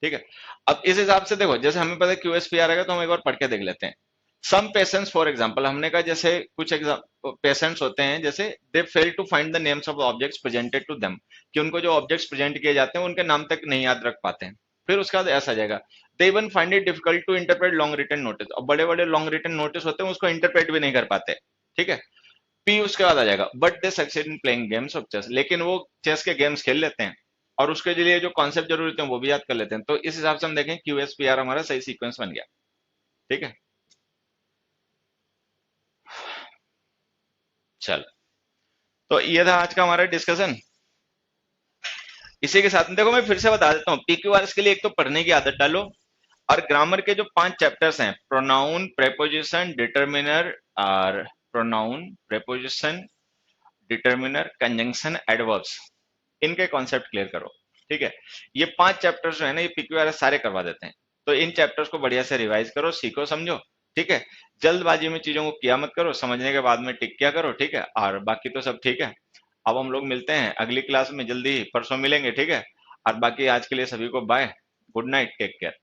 ठीक है, अब इस हिसाब से देखो, जैसे हमें पता है क्यू एस पी आर आएगा तो हम एक बार पढ़ के देख लेते हैं। सम पेशेंट्स फॉर एग्जाम्पल, हमने कहा जैसे कुछ पेशेंट्स होते हैं जैसे they fail to find the names of objects presented to them, कि उनको जो ऑब्जेक्ट्स प्रेजेंट किए जाते हैं उनके नाम तक नहीं याद रख पाते हैं। फिर उसके बाद ऐसा आ जाएगा, they even find it difficult to interpret long written notice, और बड़े बड़े लॉन्ग रिटन नोटिस होते हैं उसको इंटरप्रेट भी नहीं कर पाते। ठीक है, पी उसके बाद आ जाएगा, but they succeed in playing games of chess, लेकिन वो चेस के गेम्स खेल लेते हैं और उसके लिए जो कॉन्सेप्ट जरूरी होते हैं वो भी याद कर लेते हैं। तो इस हिसाब से हम देखें क्यू एस पी आर हमारा सही सीक्वेंस बन गया। ठीक है, चल, तो ये था आज का हमारा डिस्कशन। इसी के साथ में देखो मैं फिर से बता देता हूँ, पीक्यूआरएस के लिए एक तो पढ़ने की आदत डालो, और ग्रामर के जो 5 चैप्टर्स हैं, प्रोनाउन, प्रेपोजिशन, डिटर्मिनर, और pronoun, preposition, determiner, conjunction, adverbs, इनके कॉन्सेप्ट क्लियर करो। ठीक है, ये 5 चैप्टर्स जो है ना ये पीक्यूआरएस सारे करवा देते हैं। तो इन चैप्टर्स को बढ़िया से रिवाइज करो, सीखो, समझो। ठीक है, जल्दबाजी में चीजों को किया मत करो, समझने के बाद में टिक किया करो। ठीक है, और बाकी तो सब ठीक है। अब हम लोग मिलते हैं अगली क्लास में जल्दी ही, परसों मिलेंगे। ठीक है, और बाकी आज के लिए सभी को bye, good night, take care.